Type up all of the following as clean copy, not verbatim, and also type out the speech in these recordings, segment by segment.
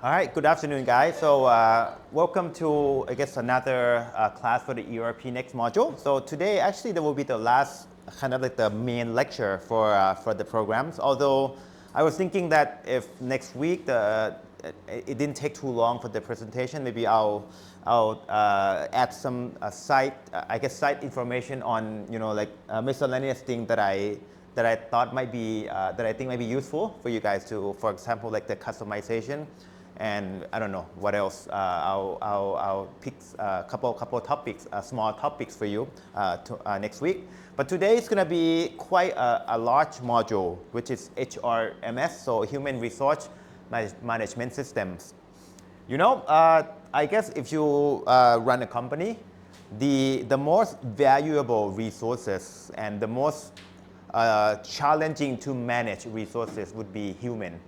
All right, good afternoon, guys. So welcome to, I guess, another class for the ERP Next module. So today, actually, there will be the last, kind of like the main lecture for the programs. Although I was thinking that if next week it didn't take too long for the presentation, maybe I'll add some site information on, miscellaneous thing that I thought might be that I think might be useful for you guys to, for example, like the customization. And I don't know what else. I'll pick a couple topics, small topics for you next week. But today is going to be quite a large module, which is HRMS, so Human Resource Management Systems. I guess if you run a company, the most valuable resources and the most challenging to manage resources would be human.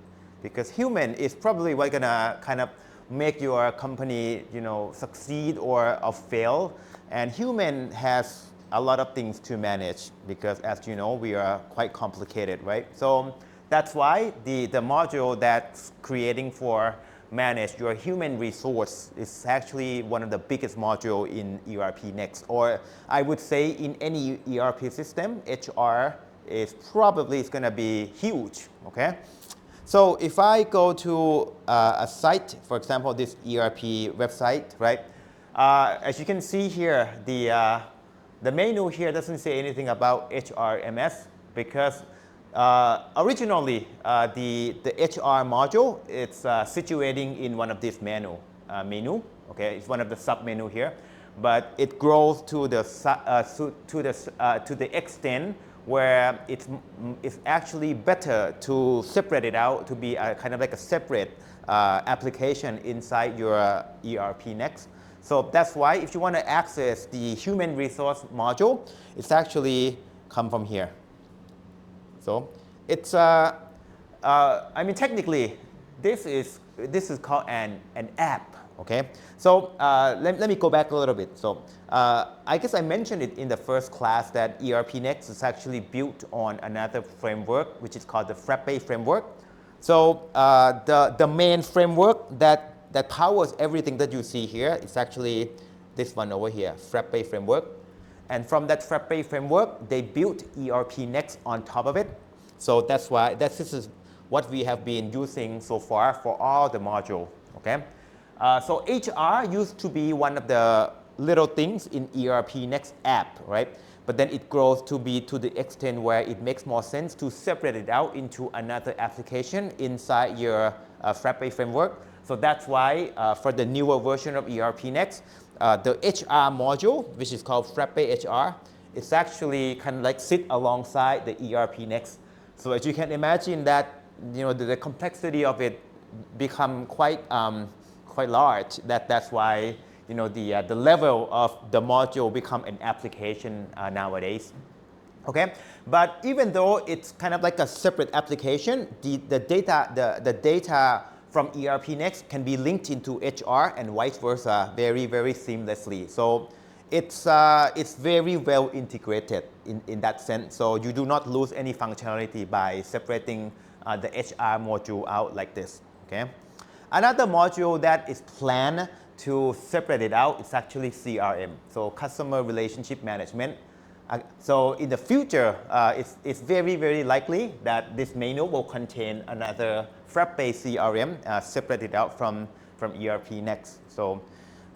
Because human is probably what's gonna kind of make your company, succeed or fail. And human has a lot of things to manage because, as you know, we are quite complicated, right? So that's why the module that's creating for manage your human resource is actually one of the biggest module in ERP Next. Or I would say in any ERP system, HR is probably going to be huge, okay? So if I go to a site, for example, this ERP website, right? As you can see here, the menu here doesn't say anything about HRMS because originally the HR module it's situating in one of these menu. Okay, it's one of the sub menu here, but it grows to the extent where it's actually better to separate it out to be a kind of like a separate application inside your ERP Next. So that's why if you want to access the human resource module, it's actually come from here. So it's, technically, this is called an app. Okay, so let me go back a little bit. So I guess I mentioned it in the first class that ERP Next is actually built on another framework, which is called the Frappe framework. So the main framework that powers everything that you see here is actually this one over here, Frappe framework. And from that Frappe framework, they built ERP Next on top of it. So that's why this is what we have been using so far for all the module. Okay. So HR used to be one of the little things in ERP Next app, right? But then it grows to be to the extent where it makes more sense to separate it out into another application inside your Frappe framework. So that's why for the newer version of ERP Next, the HR module, which is called Frappe HR, it's actually kind of like sit alongside the ERP Next. So as you can imagine that, the complexity of it become quite large. That's why the level of the module become an application nowadays. Okay, but even though it's kind of like a separate application, the data from ERP Next can be linked into HR and vice versa very seamlessly. So it's very well integrated in that sense. So you do not lose any functionality by separating the HR module out like this. Okay. Another module that is planned to separate it out is actually CRM, so Customer Relationship Management. So in the future, it's very likely that this menu will contain another Frappe CRM separated out from ERP Next. So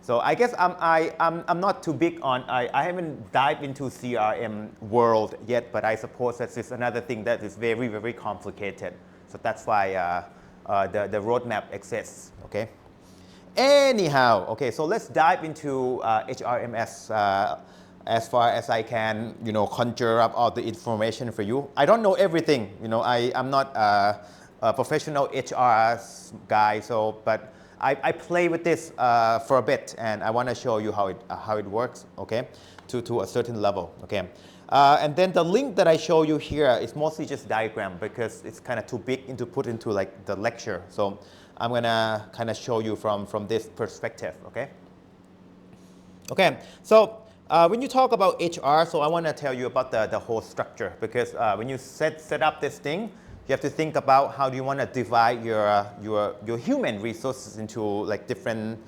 I guess I'm not too big on, I haven't dived into CRM world yet, but I suppose that is another thing that is very complicated. So that's why the roadmap exists, okay? Anyhow, okay, so let's dive into HRMS as far as I can, conjure up all the information for you. I don't know everything, I'm not a professional HR guy, but I play with this for a bit, and I want to show you how it works, okay, to a certain level, okay. And then the link that I show you here is mostly just diagram because it's kind of too big to put into like the lecture. So I'm gonna kind of show you from this perspective, okay? Okay, so when you talk about HR, so I want to tell you about the whole structure because when you set up this thing, you have to think about how do you want to divide your human resources into like different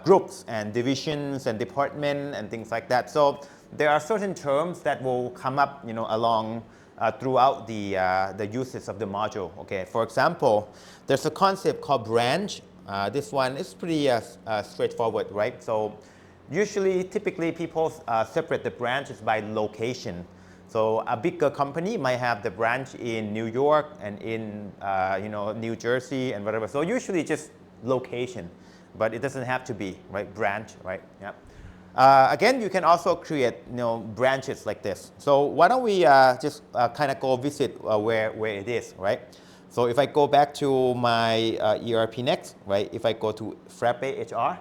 groups and divisions and departments and things like that. So there are certain terms that will come up, along throughout the uses of the module. Okay, for example, there's a concept called branch. This one is pretty straightforward, right? So usually, typically, people separate the branches by location. So a bigger company might have the branch in New York and in New Jersey and whatever. So usually just location, but it doesn't have to be, right? Branch, right? Yeah. Again, you can also create branches like this. So why don't we just kind of go visit where it is, right? So if I go back to my ERP Next, right? If I go to Frappe HR,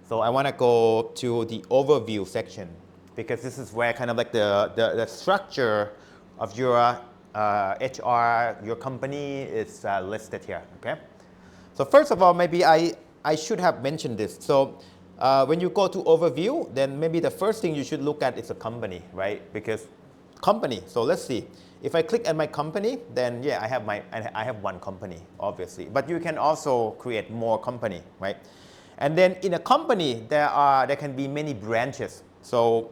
so I want to go to the overview section, because this is where kind of like the structure of your HR, your company is listed here, okay? So first of all, maybe I should have mentioned this. So when you go to overview, then maybe the first thing you should look at is a company, right? Because company, so let's see. If I click on my company, then yeah, I have one company, obviously. But you can also create more company, right? And then in a company, there can be many branches. So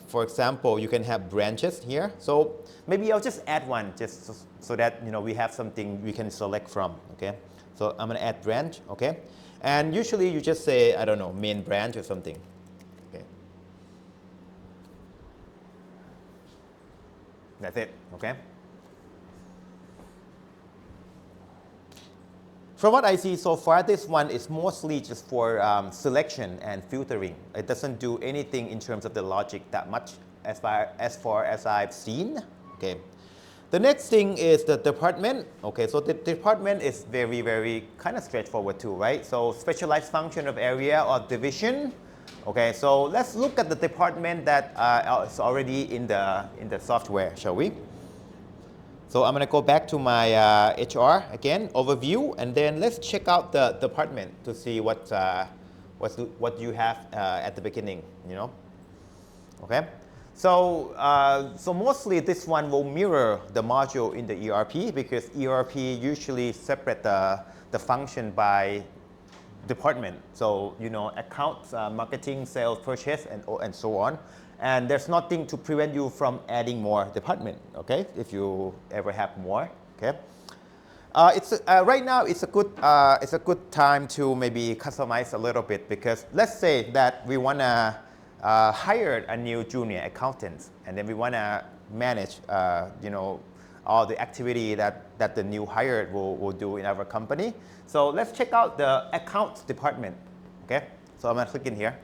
for example, you can have branches here. So maybe I'll just add one just so that we have something we can select from, okay? So I'm going to add branch, okay? And usually you just say, I don't know, main branch or something, okay? That's it, okay? From what I see so far, this one is mostly just for selection and filtering. It doesn't do anything in terms of the logic that much as far as I've seen. Okay. The next thing is the department. Okay, so the department is very, very kind of straightforward too, right? So specialized function of area or division. Okay, so let's look at the department that is already in the software, shall we? So I'm going to go back to my HR again, overview, and then let's check out the department to see what you have at the beginning, Okay. So mostly this one will mirror the module in the ERP, because ERP usually separate the function by department. So accounts, marketing, sales, purchase, and so on. And there's nothing to prevent you from adding more department, okay? If you ever have more, okay? Right now it's a good time to maybe customize a little bit, because let's say that we want to hire a new junior accountant, and then we want to manage all the activity that the new hired will do in our company. So let's check out the accounts department, okay? So I'm going to click in here.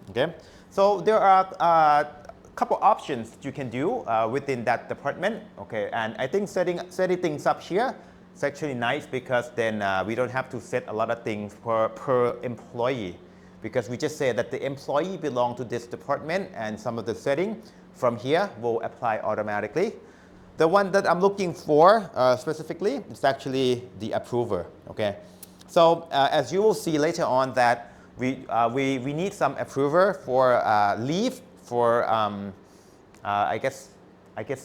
Okay, so there are a couple options you can do within that department. Okay, and I think setting things up here is actually nice, because then we don't have to set a lot of things per employee, because we just say that the employee belong to this department, and some of the setting from here will apply automatically. The one that I'm looking for specifically is actually the approver. Okay, so as you will see later on that we need some approver for leave, for I guess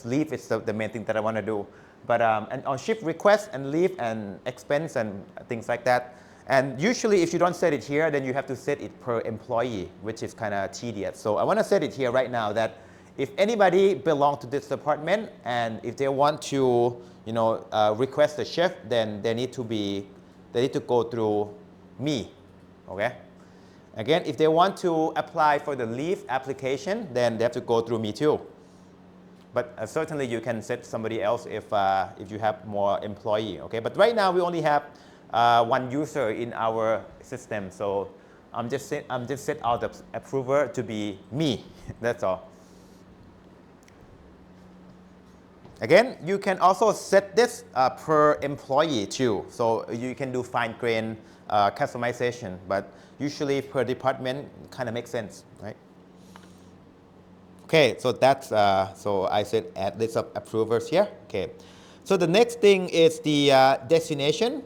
leave is the main thing that I want to do, but and on shift request and leave and expense and things like that. And usually if you don't set it here, then you have to set it per employee, which is kind of tedious. So I want to set it here right now that if anybody belong to this department, and if they want to request a shift, then they need to go through me, okay? Again, if they want to apply for the leave application, then they have to go through me too. But certainly you can set somebody else if you have more employee, okay? But right now we only have one user in our system, so I'm just set out the approver to be me. That's all. Again, you can also set this per employee too, so you can do fine-grained customization, but usually per department kind of makes sense, right? Okay, so that's so I said add list of approvers here. Okay, so the next thing is the designation.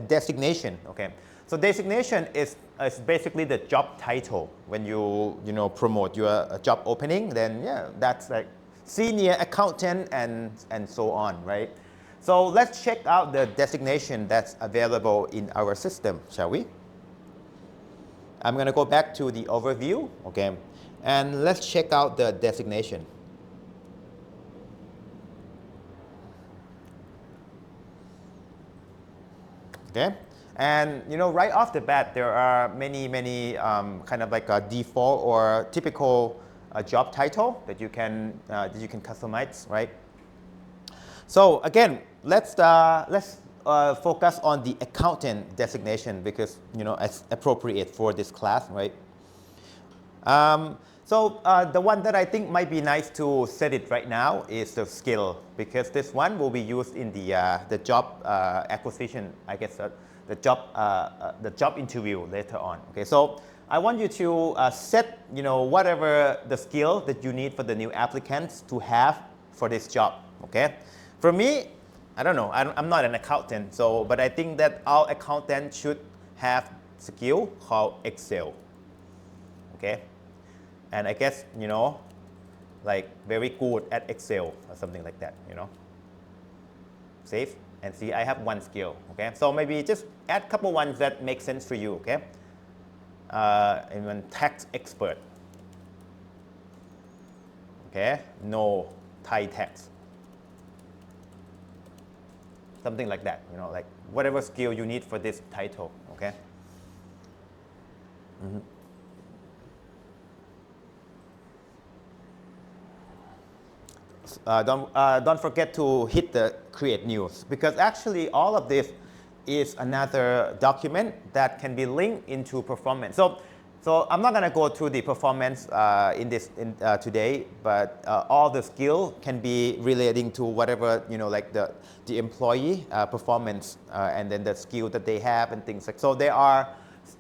Designation. Okay, so designation is basically the job title. When you promote your job opening, then yeah, that's like senior accountant, and so on, right? So let's check out the designation that's available in our system, shall we? I'm going to go back to the overview, okay, and let's check out the designation. Okay, and right off the bat, there are many kind of like a default or typical job title that you can customize, right? So again, let's focus on the accountant designation because it's appropriate for this class, right? So the one that I think might be nice to set it right now is the skill, because this one will be used in the job acquisition, I guess, the job interview later on. Okay, so I want you to set whatever the skill that you need for the new applicants to have for this job. Okay, for me, I don't know, I'm not an accountant, but I think that all accountants should have skill called Excel. Okay. And I guess, like very good at Excel or something like that, Save and see, I have one skill, okay? So maybe just add a couple ones that make sense for you, okay? And then tax expert, okay? No Thai tax. Something like that, like whatever skill you need for this title, okay? Mm-hmm. Don't forget to hit the create news, because actually all of this is another document that can be linked into performance. So I'm not going to go through the performance today, but all the skill can be relating to whatever like the employee performance and then the skill that they have and things like. So there are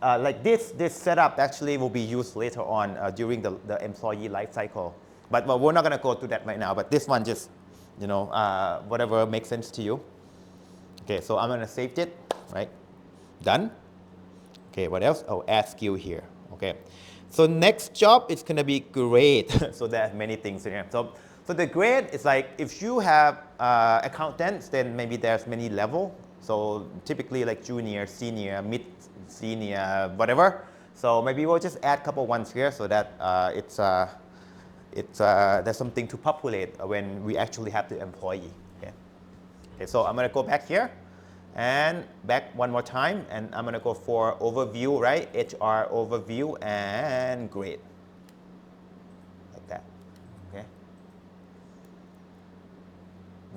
like this setup actually will be used later on during the employee life cycle. But we're not going to go through that right now. But this one just, whatever makes sense to you. Okay, so I'm going to save it, right? Done. Okay, what else? Oh, add skill here. Okay, so next job is going to be grade. So there are many things in here. So the grade is like if you have accountants, then maybe there's many level. So typically like junior, senior, mid, senior, whatever. So maybe we'll just add a couple ones here so that there's something to populate when we actually have the employee. Okay, so I'm going to go back here and back one more time, and I'm going to go for overview, right? HR overview and grade, like that.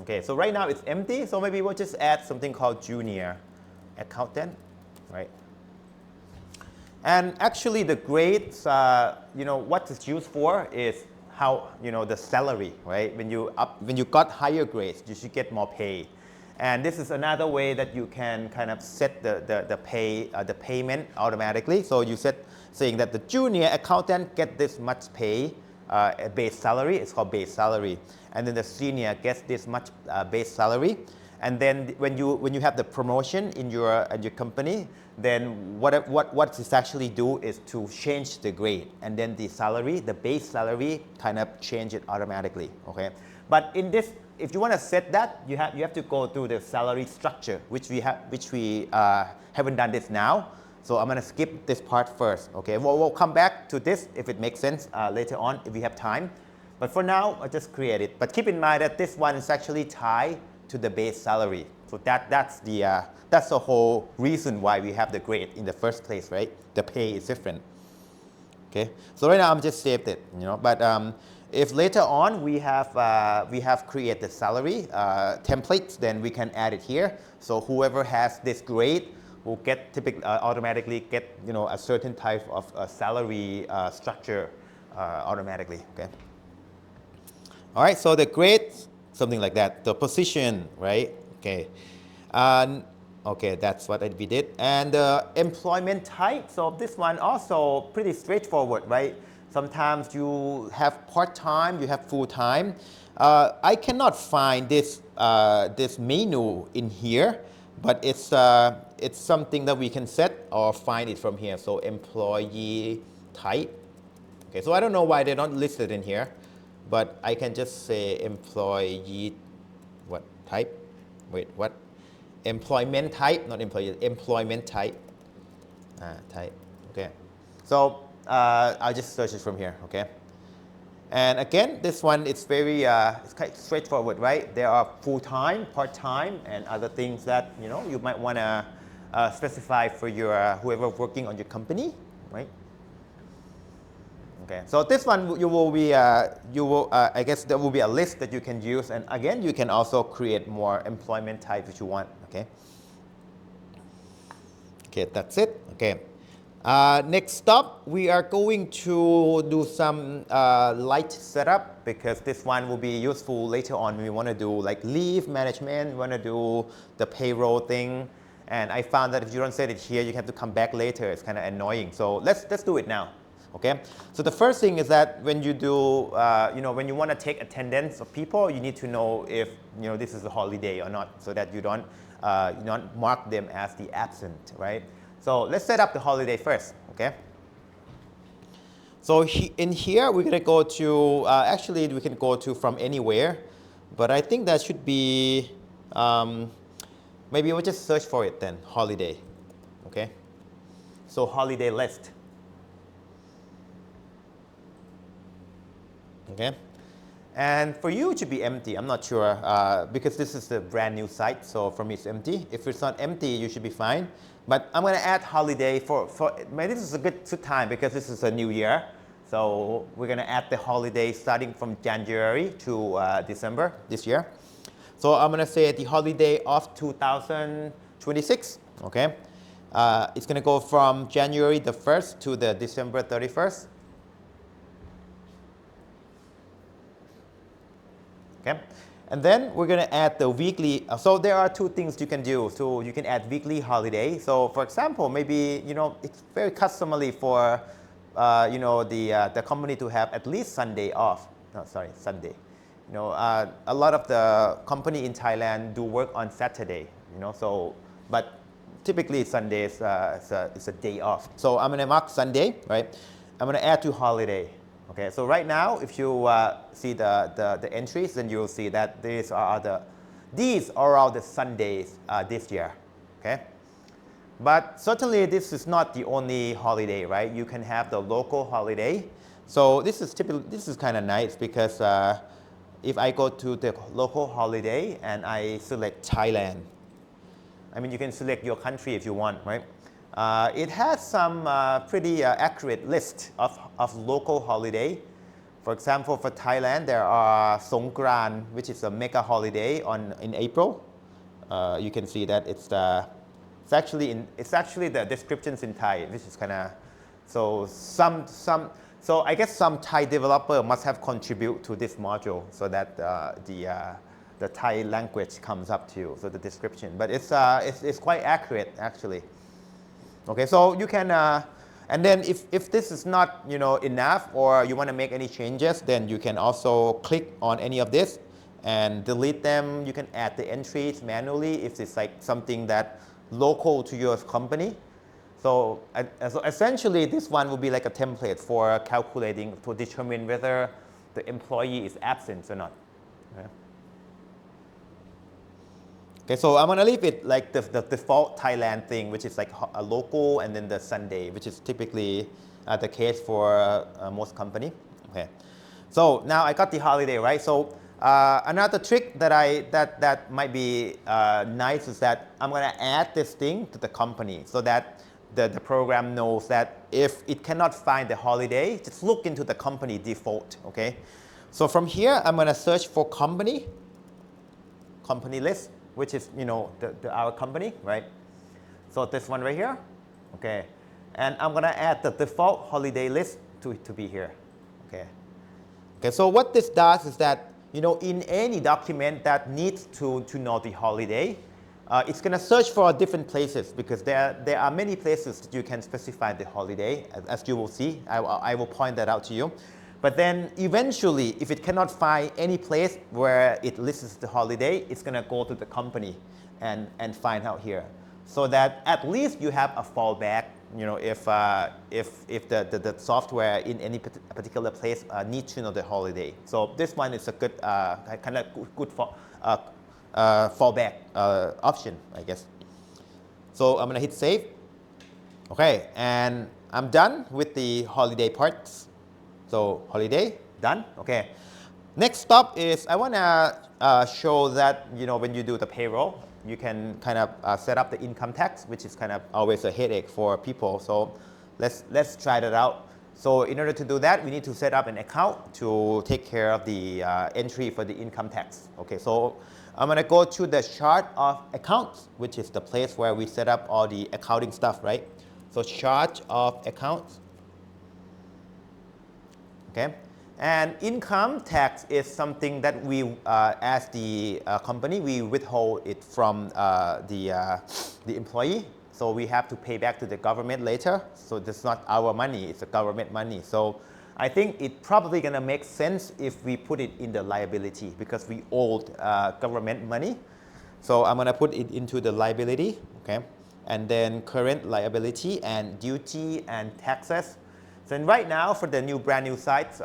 Okay, so right now it's empty, so maybe we'll just add something called junior accountant, right? And actually the grades, what it's used for is how, the salary, right? When you got higher grades, you should get more pay. And this is another way that you can kind of set the payment automatically. So you saying that the junior accountant get this much pay, base salary, it's called base salary. And then the senior gets this much base salary. And then when you have the promotion in your company, then what this actually do is to change the grade, and then the salary, the base salary, kind of change it automatically. Okay, but in this, if you want to set that, you have to go through the salary structure, which we haven't done this now. So I'm going to skip this part first. Okay, we'll come back to this if it makes sense later on if we have time. But for now, I'll just create it. But keep in mind that this one is actually tied to the base salary. So that's the whole reason why we have the grade in the first place, right? The pay is different. Okay. So right now I'm just saved it, But if later on we have created the salary templates, then we can add it here. So whoever has this grade will get automatically get a certain type of salary structure automatically. Okay. All right. So the grade, something like that. The position, right? Okay. Okay, that's what we did. And the employment type, so this one also pretty straightforward, right? Sometimes you have part-time, you have full-time. I cannot find this menu in here, but it's something that we can set or find it from here. So employee type. Okay, so I don't know why they're not listed in here, but I can just say employee, what type? Wait, what? Employment type, not employee, employment type. Type, okay. So I'll just search it from here, okay. And again, this one, it's very, it's quite straightforward, right? There are full-time, part-time, and other things that, you know, you might want to specify for your, whoever working on your company, right? Okay, so this one you will be, I guess there will be a list that you can use, and again, you can also create more employment types if you want, okay? Okay, that's it, okay. Next up, we are going to do some light setup because this one will be useful later on. We want to do like leave management, we want to do the payroll thing, and I found that if you don't set it here, you have to come back later. It's kind of annoying. So let's do it now. Okay. So the first thing is that when you do, you know, when you want to take attendance of people, you need to know if this is a holiday or not, so that you don't mark them as the absent, right? So let's set up the holiday first, okay? So in here, we're going to go to, actually, we can go to from anywhere, but I think that should be, maybe we'll just search for it then, holiday, okay? So holiday list, okay? And for you, it should be empty. I'm not sure, because this is a brand new site, so for me, it's empty. If it's not empty, you should be fine. But I'm going to add holiday maybe this is a good time because this is a new year. So we're going to add the holiday starting from January to December this year. So I'm going to say the holiday of 2026, okay? It's going to go from January the 1st to the December 31st. Okay? And then we're going to add the weekly. So there are two things you can do. So you can add weekly holiday. So for example, maybe it's very customary for the company to have at least Sunday off. No, sorry, Sunday. A lot of the company in Thailand do work on Saturday. But typically Sunday is a day off. So I'm going to mark Sunday, right? I'm going to add to holiday. Okay, so right now, if you see the entries, then you'll see that these are all the Sundays this year. Okay, but certainly this is not the only holiday, right? You can have the local holiday. So this is kind of nice because if I go to the local holiday and I select Thailand, I mean you can select your country if you want, right? It has some pretty accurate list of local holiday. For example, for Thailand, there are Songkran, which is a mega holiday in April. You can see that it's actually the descriptions in Thai, which is kind of so I guess some Thai developer must have contributed to this module so that the Thai language comes up to you, so the description. But it's quite accurate actually. Okay, so you can, and then if this is not enough or you want to make any changes, then you can also click on any of this and delete them. You can add the entries manually if it's like something that local to your company. So essentially, this one will be like a template for calculating to determine whether the employee is absent or not. Okay. Okay, so I'm going to leave it like the default Thailand thing, which is like a local and then the Sunday, which is typically the case for most company. Okay, so now I got the holiday, right? So another trick that might be nice is that I'm going to add this thing to the company so that the program knows that if it cannot find the holiday, just look into the company default, okay? So from here, I'm going to search for company list, which is our company, right? So this one right here, okay. And I'm gonna add the default holiday list to be here, okay. Okay, so what this does is that in any document that needs to know the holiday, it's gonna search for different places because there are many places that you can specify the holiday, as you will see. I will point that out to you. But then eventually, if it cannot find any place where it lists the holiday, it's going to go to the company and find out here. So that at least you have a fallback you know, if the software in any particular place needs to know the holiday. So this one is a good kind of good for, fallback option, I guess. So I'm gonna hit save. Okay, and I'm done with the holiday parts. So holiday, done. Okay. Next stop is I wanna show that, you know, when you do the payroll, you can kind of set up the income tax, which is kind of always a headache for people. So let's try that out. So in order to do that, we need to set up an account to take care of the entry for the income tax. Okay, so I'm going to go to the chart of accounts, which is the place where we set up all the accounting stuff, right? So chart of accounts. Okay. And income tax is something that we, as the company, we withhold it from the employee. So we have to pay back to the government later. So this is not our money, it's the government money. So I think it's probably going to make sense if we put it in the liability because we owed government money. So I'm going to put it into the liability, okay? And then current liability and duty and taxes. So right now for the brand new sites,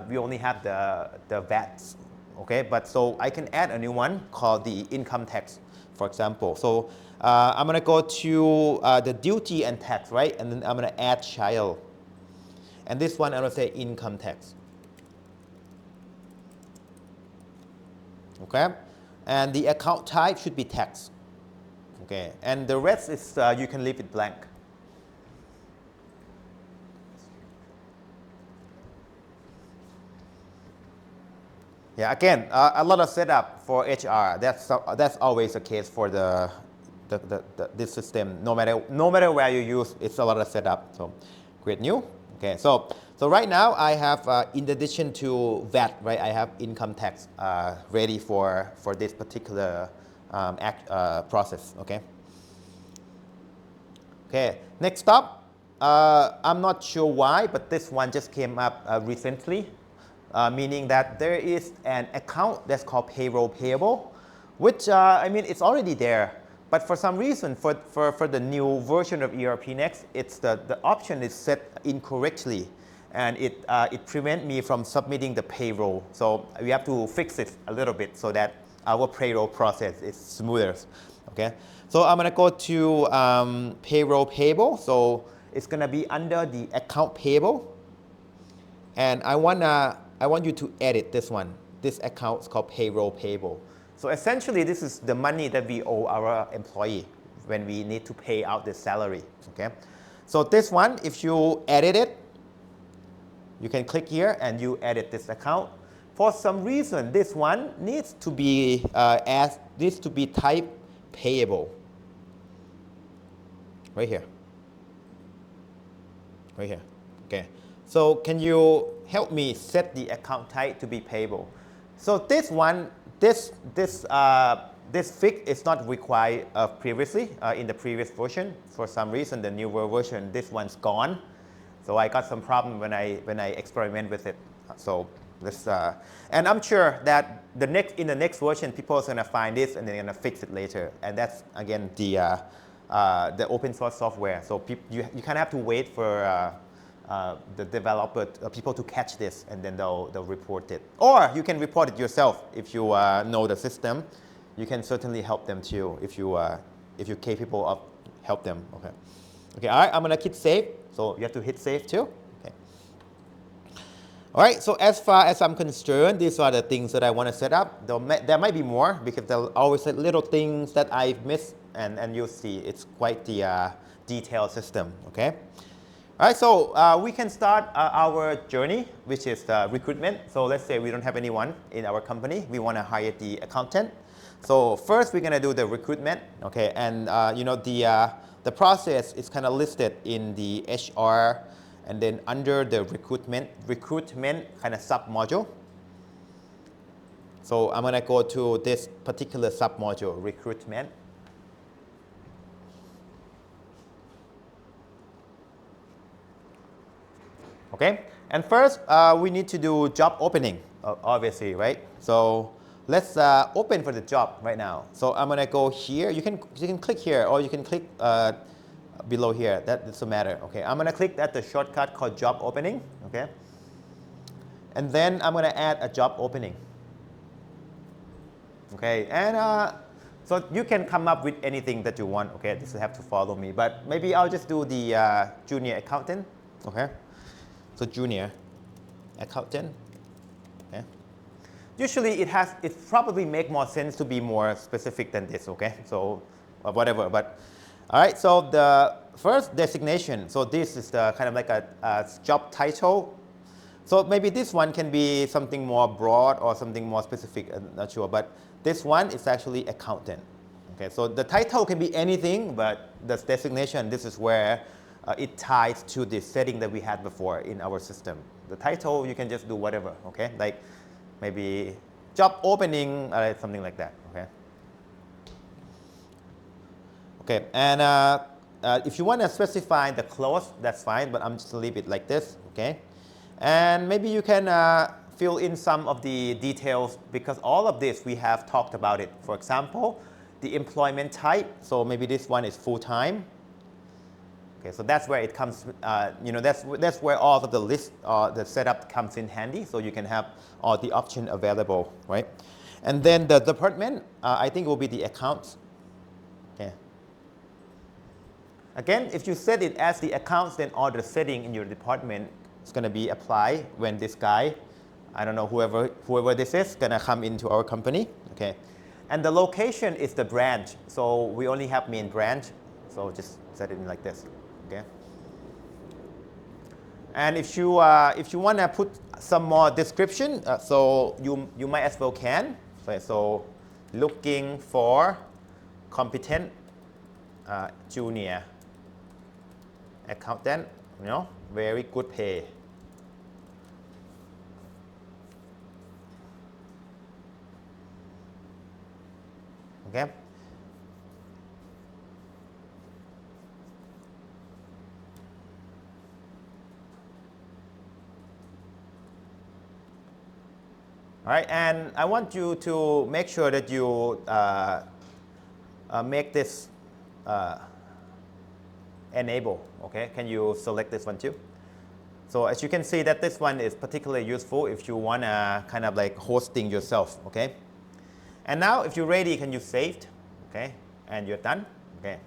we only have the VATs, okay? But so I can add a new one called the income tax, for example. So I'm going to go to the duty and tax, right? And then I'm going to add child. And this one, I'm going to say income tax. Okay? And the account type should be tax. Okay? And the rest is, you can leave it blank. Yeah, again, a lot of setup for HR. That's always the case for this system. No matter where you use, it's a lot of setup. So create new. Okay, so right now I have, in addition to VAT, right, I have income tax ready for this particular process. Okay. Okay, next up, I'm not sure why, but this one just came up recently, meaning that there is an account that's called payroll payable, which I mean it's already there. But for some reason, for the new version of ERP Next, it's the option is set incorrectly, and it prevents me from submitting the payroll. So we have to fix it a little bit so that our payroll process is smoother. Okay. So I'm gonna go to payroll payable. So it's gonna be under the account payable, and I want you to edit this one. This account is called payroll payable. So essentially, this is the money that we owe our employee when we need to pay out the salary, okay? So this one, if you edit it, you can click here and you edit this account. For some reason, this one needs to be type payable. Right here. Right here, okay. So can you help me set the account type to be payable? So this one, this fix is not required previously in the previous version. For some reason, the newer version, this one's gone. So I got some problem when I experiment with it. So let's, and I'm sure that in the next version, people are gonna find this and they're gonna fix it later. And that's again the open source software. So you kind of have to wait for the developer, people to catch this, and then they'll report it. Or you can report it yourself if you know the system. You can certainly help them too if you're capable of help them. Okay. Okay. All right. I'm gonna hit save. So you have to hit save too. Okay. All right. So as far as I'm concerned, these are the things that I want to set up. There might be more because there are always little things that I've missed, and you'll see it's quite the detailed system. Okay. All right, so we can start our journey, which is recruitment. So let's say we don't have anyone in our company. We want to hire the accountant. So first, we're going to do the recruitment, okay? And you know, the process is kind of listed in the HR, and then under the recruitment kind of sub-module. So I'm going to go to this particular sub-module, recruitment. Okay, and first we need to do job opening, obviously, right? So let's open for the job right now. So I'm gonna go here. You can click here, or you can click below here. That doesn't matter. Okay, I'm gonna click at the shortcut called job opening. Okay, and then I'm gonna add a job opening. Okay, and so you can come up with anything that you want. Okay, this will have to follow me, but maybe I'll just do the junior accountant. Okay, so junior accountant. Okay. Usually it probably make more sense to be more specific than this. Okay, so whatever. But all right, so the first designation. So this is the kind of like a job title. So maybe this one can be something more broad or something more specific. I'm not sure, but this one is actually accountant. Okay, so the title can be anything, but the designation, this is where it ties to the setting that we had before in our system. The title, you can just do whatever, okay? Like maybe job opening, something like that, okay? Okay, and if you want to specify the close, that's fine, but I'm just going to leave it like this, okay? And maybe you can fill in some of the details because all of this we have talked about it. For example, the employment type. So maybe this one is full-time. Okay, so that's where it comes. That's where all of the list, the setup comes in handy. So you can have all the options available, right? And then the department, I think it will be the accounts. Okay. Again, if you set it as the accounts, then all the setting in your department is going to be applied when this guy, I don't know, whoever this is, going to come into our company. Okay. And the location is the branch. So we only have main branch. So just set it in like this. Okay. And if you want to put some more description, so you might as well can. So looking for competent junior accountant, very good pay. Okay. All right, and I want you to make sure that you make this enable. Okay, can you select this one too? So as you can see that this one is particularly useful if you want to kind of like hosting yourself. Okay. And now if you're ready, can you save? Okay, and you're done. Okay.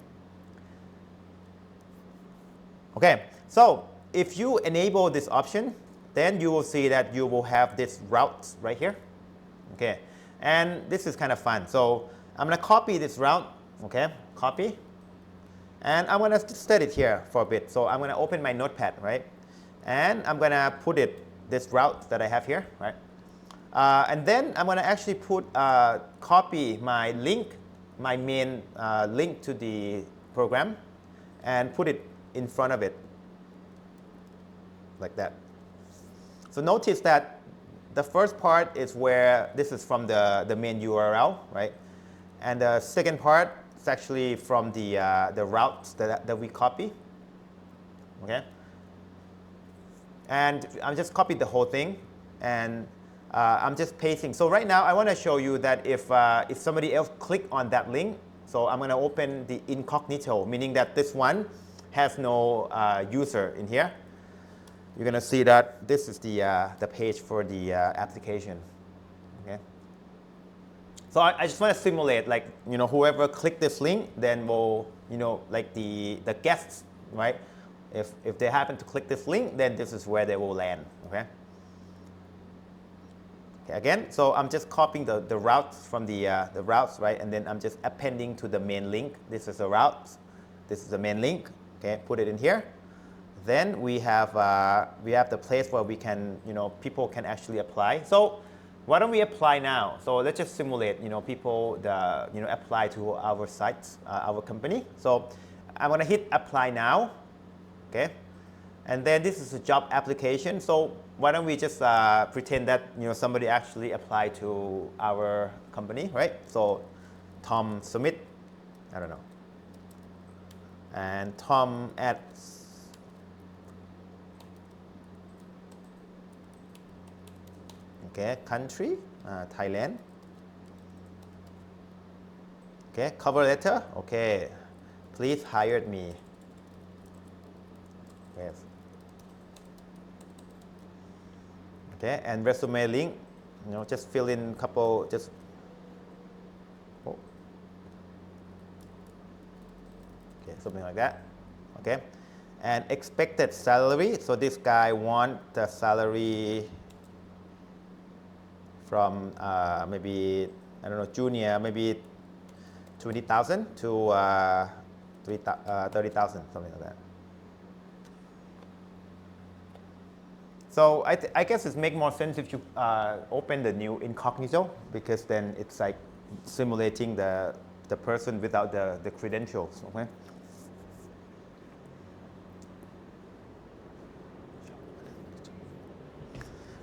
Okay, so if you enable this option, then you will see that you will have this route right here. Okay, and this is kind of fun. So I'm going to copy this route. Okay, copy. And I'm going to set it here for a bit. So I'm going to open my notepad, right? And I'm going to put this route that I have here, right? And then I'm going to actually copy my link, my main link to the program, and put it in front of it, like that. So notice that the first part is where this is from the main URL, right? And the second part is actually from the routes that we copy, okay? And I'm just copied the whole thing, and I'm just pasting. So right now I want to show you that if somebody else click on that link, so I'm going to open the incognito, meaning that this one has no user in here. You're going to see that this is the page for the application. Okay. So I just want to simulate, like, whoever clicked this link, then will, like the guests, right? If they happen to click this link, then this is where they will land. Okay. Okay, again, so I'm just copying the routes from the routes, right? And then I'm just appending to the main link. This is the routes. This is the main link. Okay, put it in here. Then we have the place where we can, people can actually apply. So why don't we apply now? So let's just simulate, people apply to our sites, our company. So I'm going to hit apply now. Okay, and then this is a job application. So why don't we just pretend that somebody actually applied to our company, right? So Tom Smith, I don't know, and Tom at okay, country, Thailand. Okay, cover letter. Okay, please hire me. Yes. Okay, and resume link, just fill in a couple, just, oh. Okay, something like that. Okay, and expected salary. So this guy want the salary from maybe, I don't know, junior, maybe 20,000 to 30,000, something like that. So I guess it makes more sense if you open the new incognito, because then it's like simulating the person without the credentials. Okay.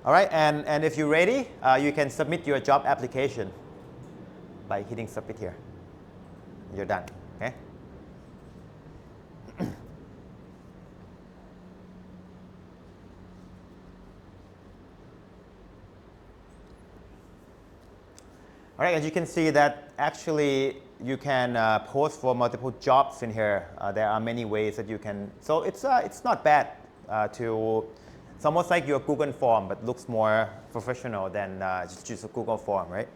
All right, and if you're ready, you can submit your job application by hitting submit here. You're done. Okay. All right, as you can see that actually you can post for multiple jobs in here. There are many ways that you can, so it's not bad to, it's almost like your Google form, but looks more professional than just a Google form, right?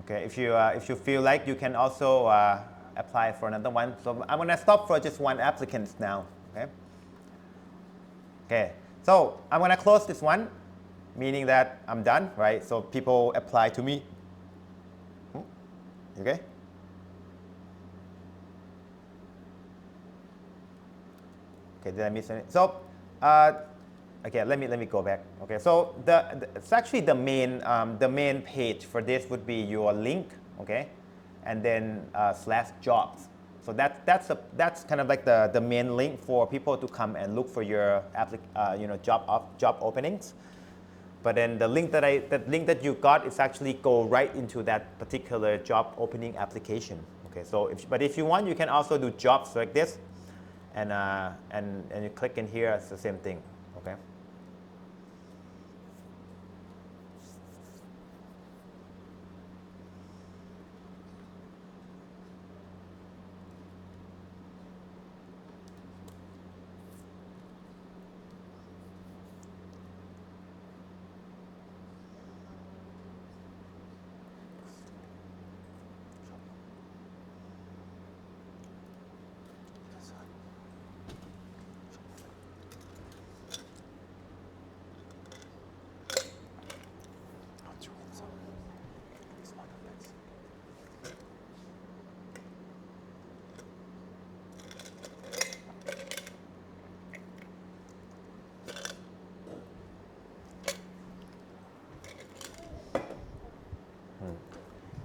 Okay, if you feel like, you can also apply for another one. So I'm going to stop for just one applicant now. Okay. Okay. So I'm going to close this one, meaning that I'm done, right? So people apply to me. Okay. Okay. Did I miss anything? So okay, let me go back. Okay, so it's actually the main page for this would be your link, okay, and then /jobs. So that's kind of like the main link for people to come and look for your job openings. But then the link that you got is actually go right into that particular job opening application. Okay, so but if you want, you can also do jobs like this, and you click in here. It's the same thing. Okay.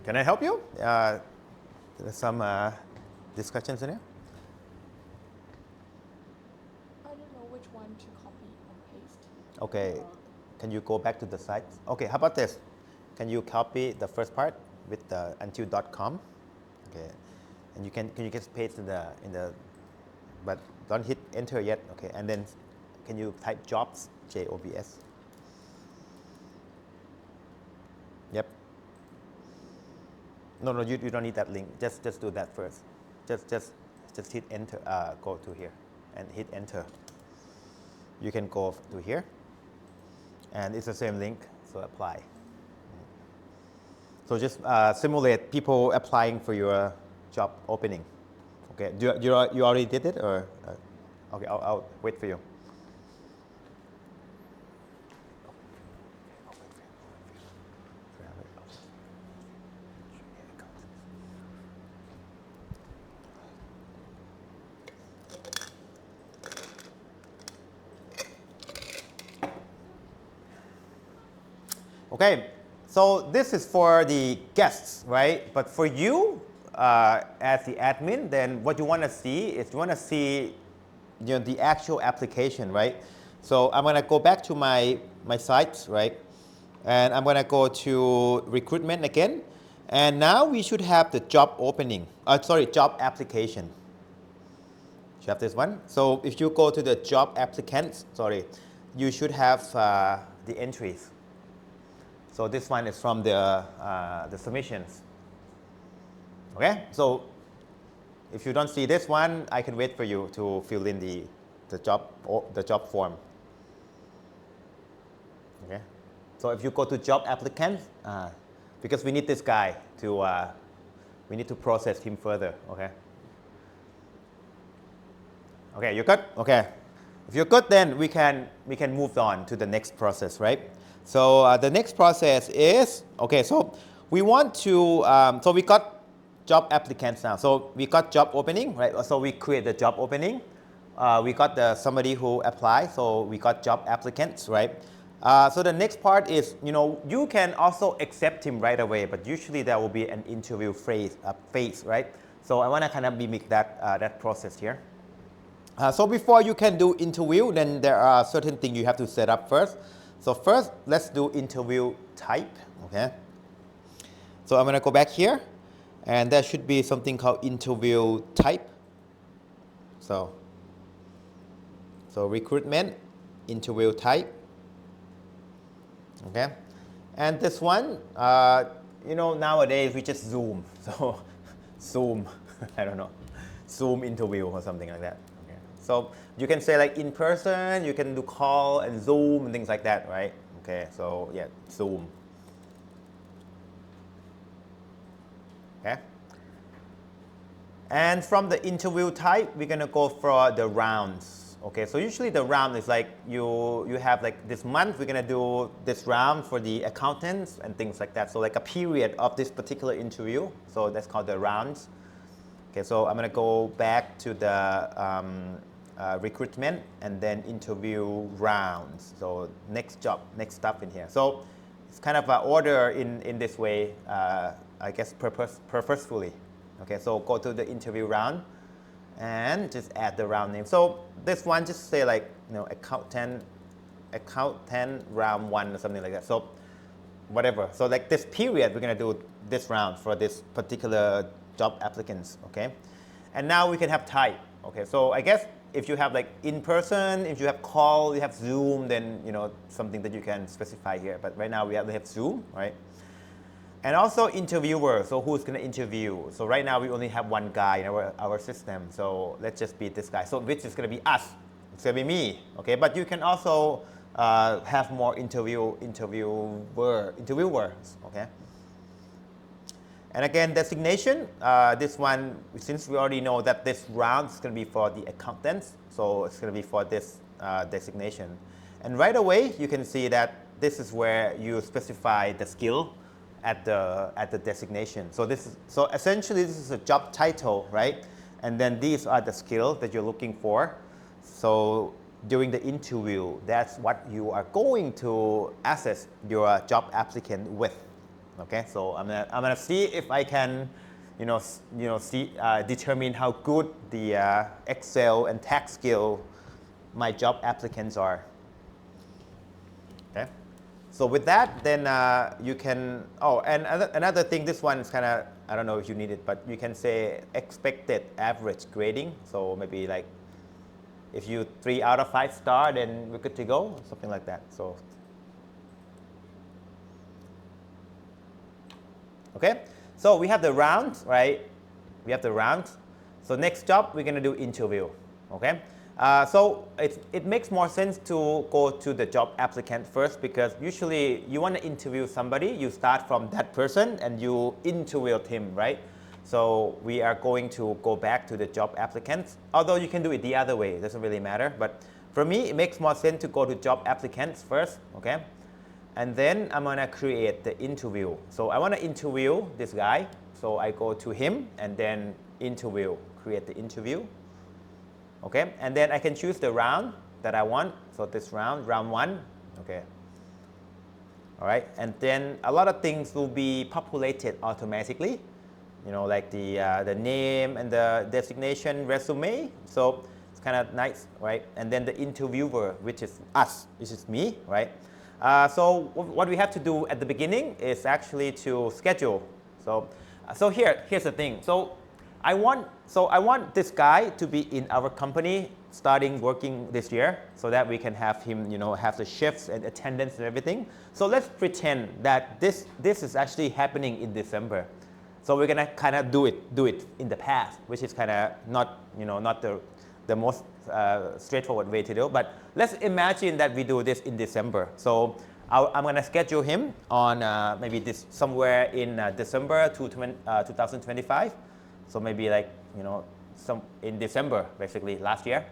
Can I help you? There's some discussions in here. I don't know which one to copy and paste. Okay, can you go back to the site? Okay, how about this? Can you copy the first part with the until.com? Okay, and can you just paste in the, but don't hit enter yet. Okay, and then can you type jobs, JOBS? Yep. No, you don't need that link. Just do that first. Just hit enter. Go to here and hit enter. You can go to here, and it's the same link. So apply. So just simulate people applying for your job opening. Okay. You already did it, or okay? I'll wait for you. Okay, so this is for the guests, right? But for you, as the admin, then what you want to see is the actual application, right? So I'm going to go back to my site, right? And I'm going to go to recruitment again. And now we should have the job opening. Job application. You have this one. So if you go to the job applicants, you should have the entries. So this one is from the submissions. Okay, so if you don't see this one, I can wait for you to fill in the job form. Okay, so if you go to job applicants, because we need this guy to we need to process him further. Okay. Okay, you good? Okay. If you're good, then we can move on to the next process, right? So the next process is, okay, so we want to, so we got job applicants now. So we got job opening, right? So we create the job opening. We got somebody who applied, so we got job applicants, right? So the next part is, you can also accept him right away, but usually there will be an interview phase, right? So I want to kind of mimic that process here. So before you can do interview, then there are certain things you have to set up first. So first, let's do interview type, okay? So I'm going to go back here, and there should be something called interview type. So recruitment, interview type, okay? And this one, nowadays we just Zoom. So Zoom, I don't know, Zoom interview or something like that. So you can say like in person, you can do call and Zoom and things like that, right? Okay, so yeah, Zoom. Okay. And from the interview type, we're gonna go for the rounds. Okay, so usually the round is like you have like this month, we're gonna do this round for the accountants and things like that. So like a period of this particular interview. So that's called the rounds. Okay, so I'm gonna go back to the recruitment and then interview rounds. So next job, next stuff in here. So it's kind of an order in this way, I guess purposefully. Okay, so go to the interview round and just add the round name. So this one just say like, accountant round 1 or something like that. So whatever. So like this period, we're gonna do this round for this particular job applicants, okay? And now we can have type, okay? So I guess if you have like in person, if you have call, you have Zoom, then something that you can specify here. But right now we have Zoom, right? And also interviewer, so who's gonna interview? So right now we only have one guy in our system. So let's just be this guy. So which is gonna be us, it's gonna be me, okay? But you can also have more interviewers, okay? And again, designation, this one, since we already know that this round is going to be for the accountants, so it's going to be for this designation. And right away, you can see that this is where you specify the skill at the designation. So essentially, this is a job title, right? And then these are the skills that you're looking for. So during the interview, that's what you are going to assess your job applicant with. Okay, so I'm gonna see if I can, determine how good the Excel and tax skill my job applicants are. Okay, so with that, then you can. Oh, and another thing. This one is kind of, I don't know if you need it, but you can say expected average grading. So maybe like if you 3 out of 5 star, then we're good to go, something like that. So. Okay, so we have the round, right? We have the round. So next job, we're going to do interview. Okay, so it makes more sense to go to the job applicant first, because usually you want to interview somebody, you start from that person and you interview him, right? So we are going to go back to the job applicants, although you can do it the other way, it doesn't really matter. But for me, it makes more sense to go to job applicants first, okay? And then I'm going to create the interview. So I want to interview this guy. So I go to him and then interview, create the interview. Okay, and then I can choose the round that I want. So this round 1. Okay. All right, and then a lot of things will be populated automatically. Like the name and the designation, resume. So it's kind of nice, right? And then the interviewer, which is us, which is me, right? So what we have to do at the beginning is actually to schedule. So here's the thing. So I want So I want this guy to be in our company starting working this year so that we can have him, have the shifts and attendance and everything. So let's pretend that this is actually happening in December. So we're gonna kind of do it in the past, which is kind of not, not the most straightforward way to do. But let's imagine that we do this in December. So I'm gonna schedule him on maybe this somewhere in December 2025. So maybe like, some in December, basically last year.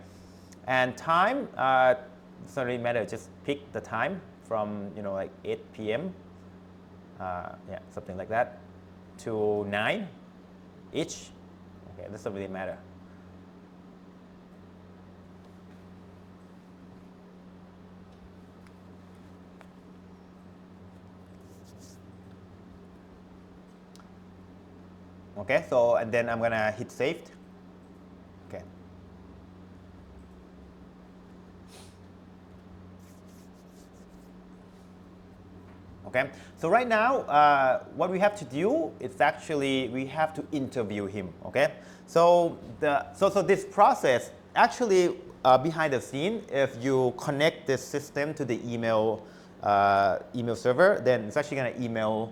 And time, doesn't really matter, just pick the time from, like 8 p.m. Yeah, something like that, to 9 each. Okay, doesn't really matter. Okay, so and then I'm gonna hit saved. Okay. Okay, so right now, what we have to do is actually we have to interview him. Okay, so this process actually behind the scene, if you connect this system to the email server, then it's actually going to email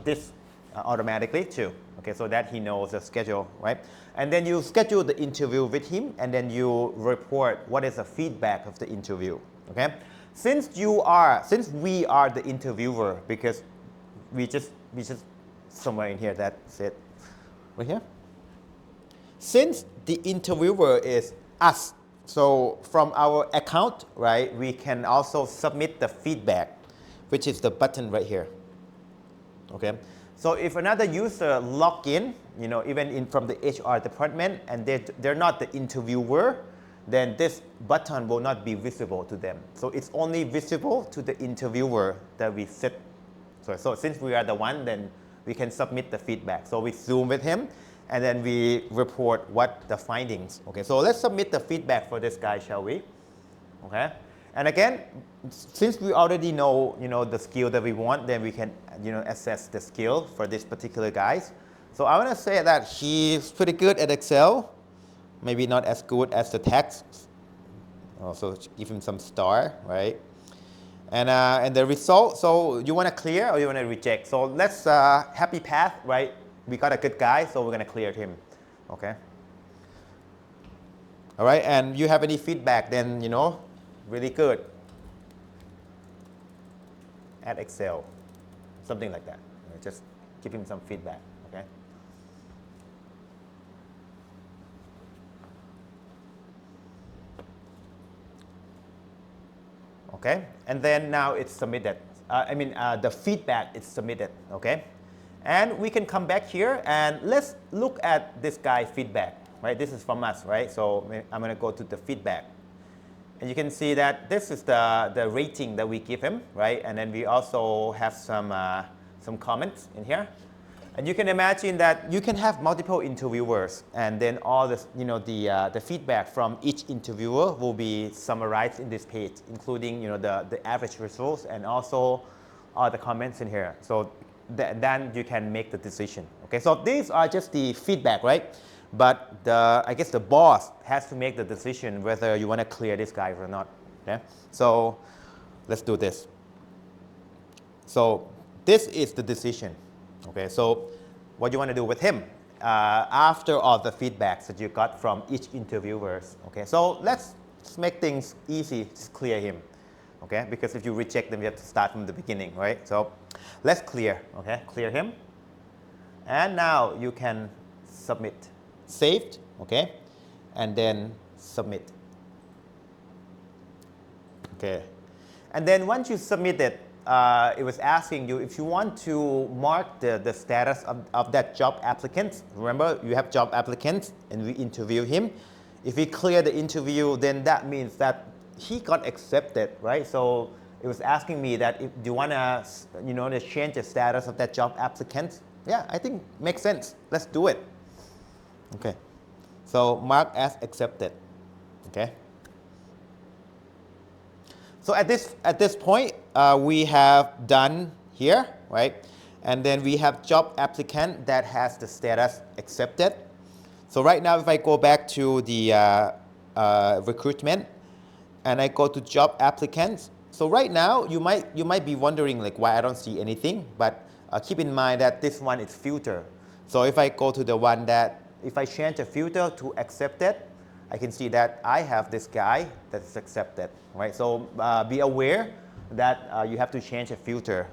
this automatically too. Okay, so that he knows the schedule, right? And then you schedule the interview with him, and then you report what is the feedback of the interview. Okay, since we are the interviewer, because we just somewhere in here that said right here. Since the interviewer is us, so from our account, right, we can also submit the feedback, which is the button right here. Okay. So if another user log in, even from the HR department, and they're not the interviewer, then this button will not be visible to them. So it's only visible to the interviewer that we set. So since we are the one, then we can submit the feedback. So we Zoom with him, and then we report what the findings. Okay, so let's submit the feedback for this guy, shall we? Okay. And again, since we already know, the skill that we want, then we can, assess the skill for this particular guy. So I want to say that he's pretty good at Excel, maybe not as good as the text. Also give him some star, right? And the result, so you want to clear or you want to reject? So let's happy path, right? We got a good guy, so we're going to clear him, okay? All right, and you have any feedback, then, really good at Excel, something like that. Just give him some feedback, okay? Okay, and then now it's submitted. The feedback is submitted, okay? And we can come back here and let's look at this guy's feedback, right? This is from us, right? So I'm gonna go to the feedback. And you can see that this is the rating that we give him, right? And then we also have some comments in here. And you can imagine that you can have multiple interviewers, and then all this, the feedback from each interviewer will be summarized in this page, including, the average results and also all the comments in here. So then you can make the decision. Okay, so these are just the feedback, right? But I guess the boss has to make the decision whether you want to clear this guy or not. Okay? So let's do this. So this is the decision. Okay, so what you want to do with him after all the feedbacks that you got from each interviewers. Okay, so let's make things easy, just clear him. Okay, because if you reject them, you have to start from the beginning, right? So let's clear. Okay, clear him. And now you can submit. Saved, okay, and then submit. Okay, and then once you submit it, it was asking you if you want to mark the status of that job applicant. Remember, you have job applicants and we interview him. If we clear the interview, then that means that he got accepted, right? So it was asking me that if do you want to, to change the status of that job applicant? Yeah, I think makes sense. Let's do it. Okay, so mark as accepted. Okay. So at this point, we have done here, right? And then we have job applicant that has the status accepted. So right now, if I go back to the recruitment and I go to job applicants, so right now you might be wondering like why I don't see anything, but keep in mind that this one is filter. So if I go to the one that, if I change the filter to accepted, I can see that I have this guy that is accepted, right? So be aware that you have to change a filter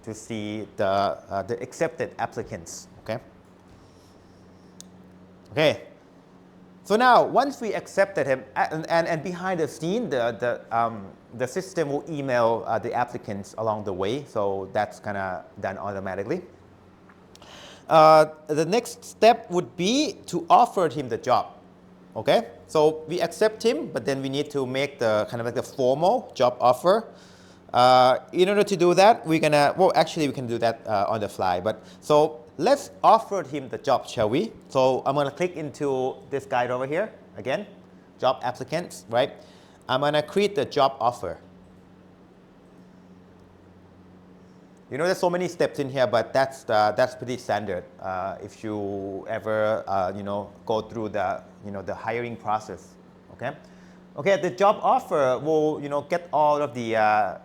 to see the accepted applicants, okay? Okay, so now once we accepted him, and behind the scene, the system will email the applicants along the way, so that's kind of done automatically. The next step would be to offer him the job, okay? So we accept him, but then we need to make the kind of like the formal job offer. In order to do that, we're gonna, well, actually we can do that on the fly, but so let's offer him the job, shall we? So I'm gonna click into this guide over here, again, job applicants, right? I'm gonna create the job offer. You know, there's so many steps in here, but that's pretty standard if you ever, you know, go through the, you know, the hiring process, okay? Okay, the job offer will, you know, get all of the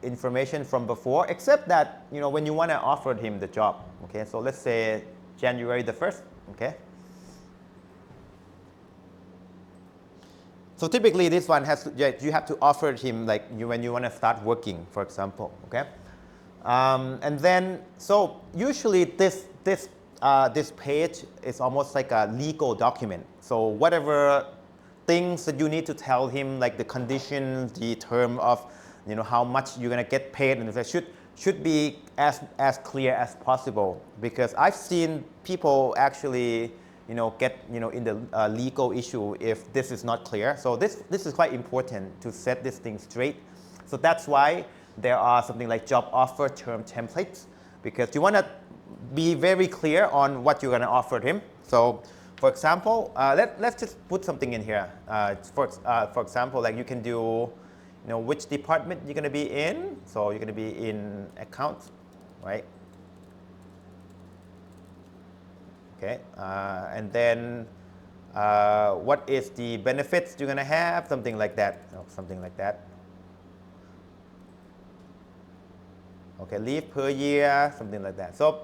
information from before, except that, you know, when you want to offer him the job, okay? So let's say January the 1st, okay? So typically this one has to, you have to offer him like when you want to start working, for example, okay? And then, so usually this page is almost like a legal document. So whatever things that you need to tell him, like the conditions, the term of, you know, how much you're going to get paid, and that should be as clear as possible. Because I've seen people actually, you know, get, you know, in the legal issue if this is not clear. So this is quite important to set this thing straight. So that's why there are something like job offer term templates, because you want to be very clear on what you're going to offer him. So for example, let's just put something in here. For example, like you can do, you know, which department you're going to be in. So you're going to be in accounts, right? Okay, and then what is the benefits you're going to have, something like that, something like that. Okay, leave per year, something like that. So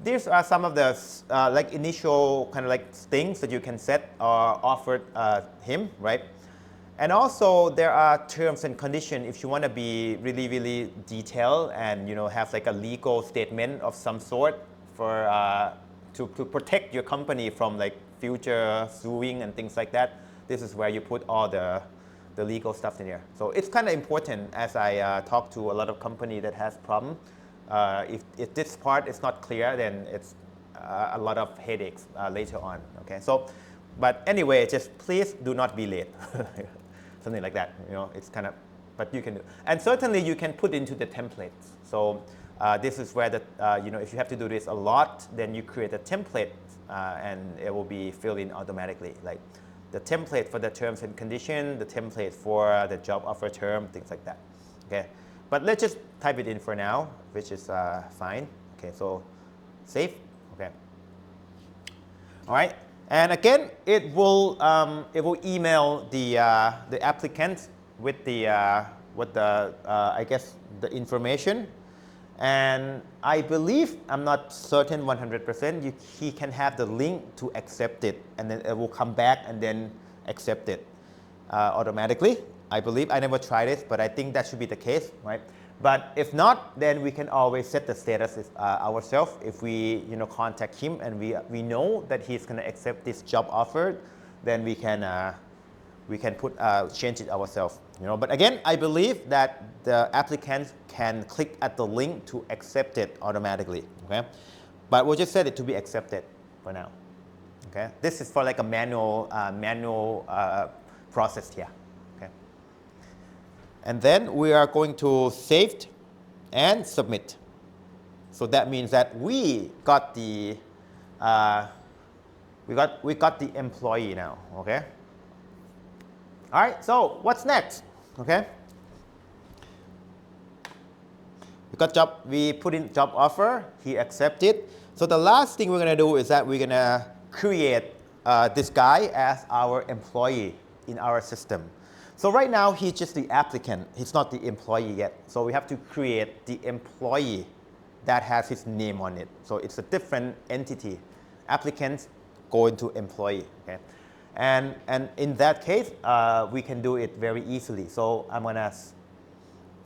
these are some of the like initial kind of like things that you can set or offer him, right? And also there are terms and conditions if you want to be really, really detailed and, you know, have like a legal statement of some sort for to protect your company from like future suing and things like that. This is where you put all the legal stuff in here. So it's kind of important as I talk to a lot of company that has problem. If this part is not clear, then it's a lot of headaches later on. Okay, so but anyway, just please do not be late. Something like that. You know, it's kind of, but you can do. And certainly you can put into the templates. So this is where the you know, if you have to do this a lot, then you create a template and it will be filled in automatically. Like the template for the terms and conditions, the template for the job offer term, things like that. Okay, but let's just type it in for now, which is fine. Okay, so save. Okay. All right, and again, it will email the applicant with the I guess the information. And I believe, I'm not certain 100%, he can have the link to accept it, and then it will come back and then accept it automatically. I believe, I never tried it, but I think that should be the case, right? But if not, then we can always set the status ourselves. If we, you know, contact him and we know that he's going to accept this job offer, then we can put change it ourselves. You know, but again, I believe that the applicant can click at the link to accept it automatically. Okay, but we'll just set it to be accepted for now. Okay, this is for like a manual process here. Okay, and then we are going to save and submit. So that means that we got the we got the employee now. Okay. All right, so what's next? Okay, we put in job offer, he accepted. So the last thing we're going to do is that we're going to create this guy as our employee in our system. So right now, he's just the applicant. He's not the employee yet. So we have to create the employee that has his name on it. So it's a different entity. Applicants go into employee. Okay? And in that case, we can do it very easily. So I'm going to,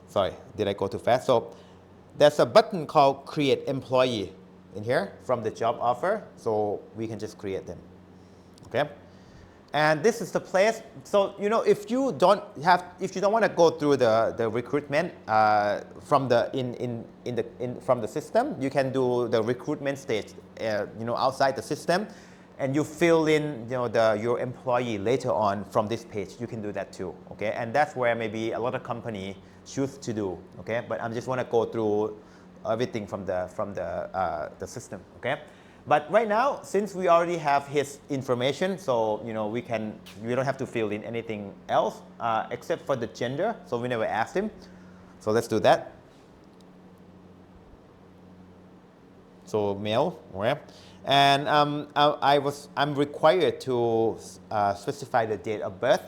sorry, did I go too fast? So there's a button called Create Employee in here from the job offer. So we can just create them. Okay? And this is the place. So if you don't want to go through the recruitment from the system, you can do the recruitment stage outside the system, and you fill in your employee later on from this page. You can do that too. Okay, and that's where maybe a lot of company choose to do. Okay, but I just want to go through everything from the system. Okay. But right now, since we already have his information, so we don't have to fill in anything else except for the gender. So we never asked him. So let's do that. So male, right? And I'm required to specify the date of birth.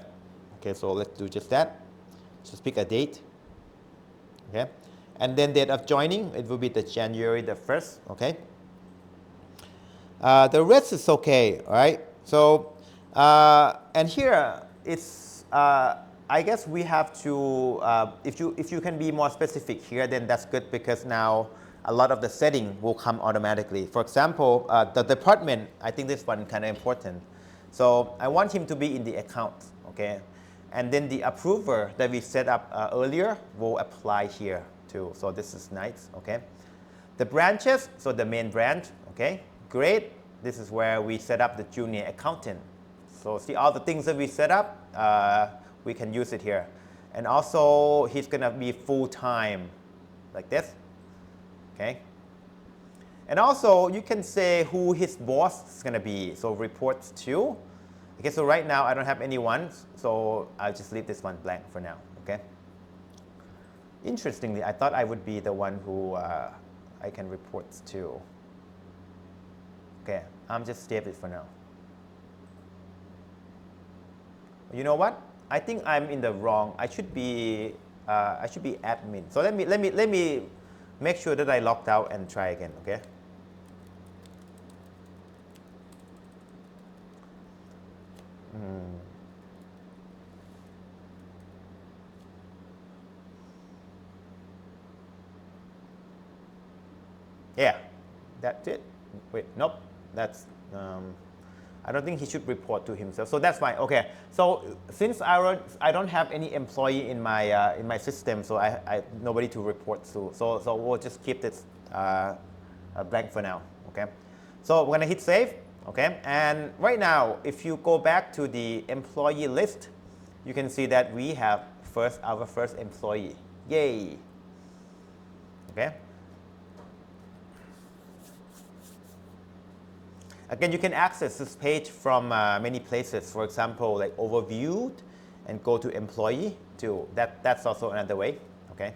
Okay, so let's do just that. Just pick a date. Okay, and then date of joining, it will be the January the 1st. Okay. The rest is okay, all right? So, and here it's, I guess we have to, if you can be more specific here, then that's good, because now a lot of the setting will come automatically. For example, the department, I think this one kind of important. So I want him to be in the accounts, okay? And then the approver that we set up earlier will apply here too. So this is nice, okay? The branches, so the main branch, okay? Grade, this is where we set up the junior accountant. So see all the things that we set up, we can use it here. And also, he's going to be full-time, like this. Okay. And also, you can say who his boss is going to be. So reports to. Okay, so right now, I don't have anyone. So I'll just leave this one blank for now. Okay. Interestingly, I thought I would be the one who I can report to. Okay, I'm just save it for now. You know what? I think I'm in the wrong. I should be admin. So let me make sure that I logged out and try again. Okay. Yeah, that's it. Wait, nope. That's, I don't think he should report to himself. So that's fine. Okay. So since I don't have any employee in my system, so I nobody to report to. So we'll just keep this blank for now. Okay. So we're gonna hit save. Okay. And right now, if you go back to the employee list, you can see that we have our first employee. Yay. Okay. Again, you can access this page from many places. For example, like overviewed, and go to employee too. That's also another way. Okay.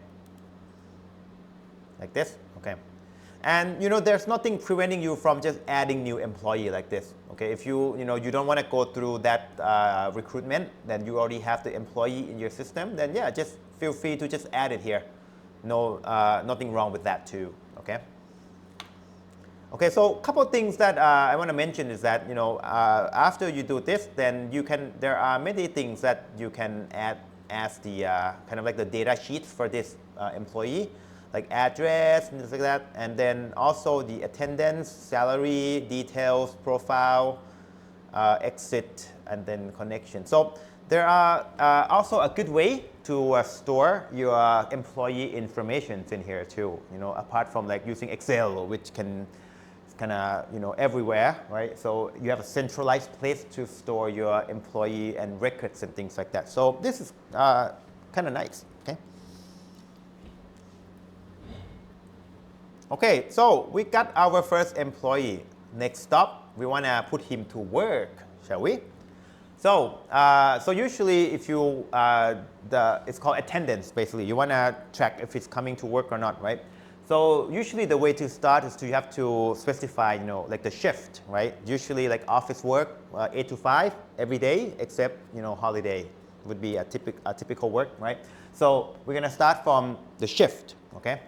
Like this. Okay. And there's nothing preventing you from just adding new employee like this. Okay. If you don't want to go through that recruitment, then you already have the employee in your system. Then yeah, just feel free to just add it here. No, nothing wrong with that too. Okay. Okay, so a couple of things that I want to mention is that after you do this, then there are many things that you can add as the kind of like the data sheets for this employee, like address and things like that, and then also the attendance, salary, details, profile, exit, and then connection. So there are also a good way to store your employee information in here too. Apart from like using Excel, which can kind of everywhere, right? So you have a centralized place to store your employee and records and things like that. So this is kind of nice. Okay. Okay, so we got our first employee. Next stop, we want to put him to work, shall we? So so usually if you it's called attendance basically. You want to track if he's coming to work or not, right? So usually the way to start is to you have to specify, you know, like the shift, right? Usually like office work, 8 to 5 every day, except, you know, holiday would be a typical work, right? So we're going to start from the shift, okay?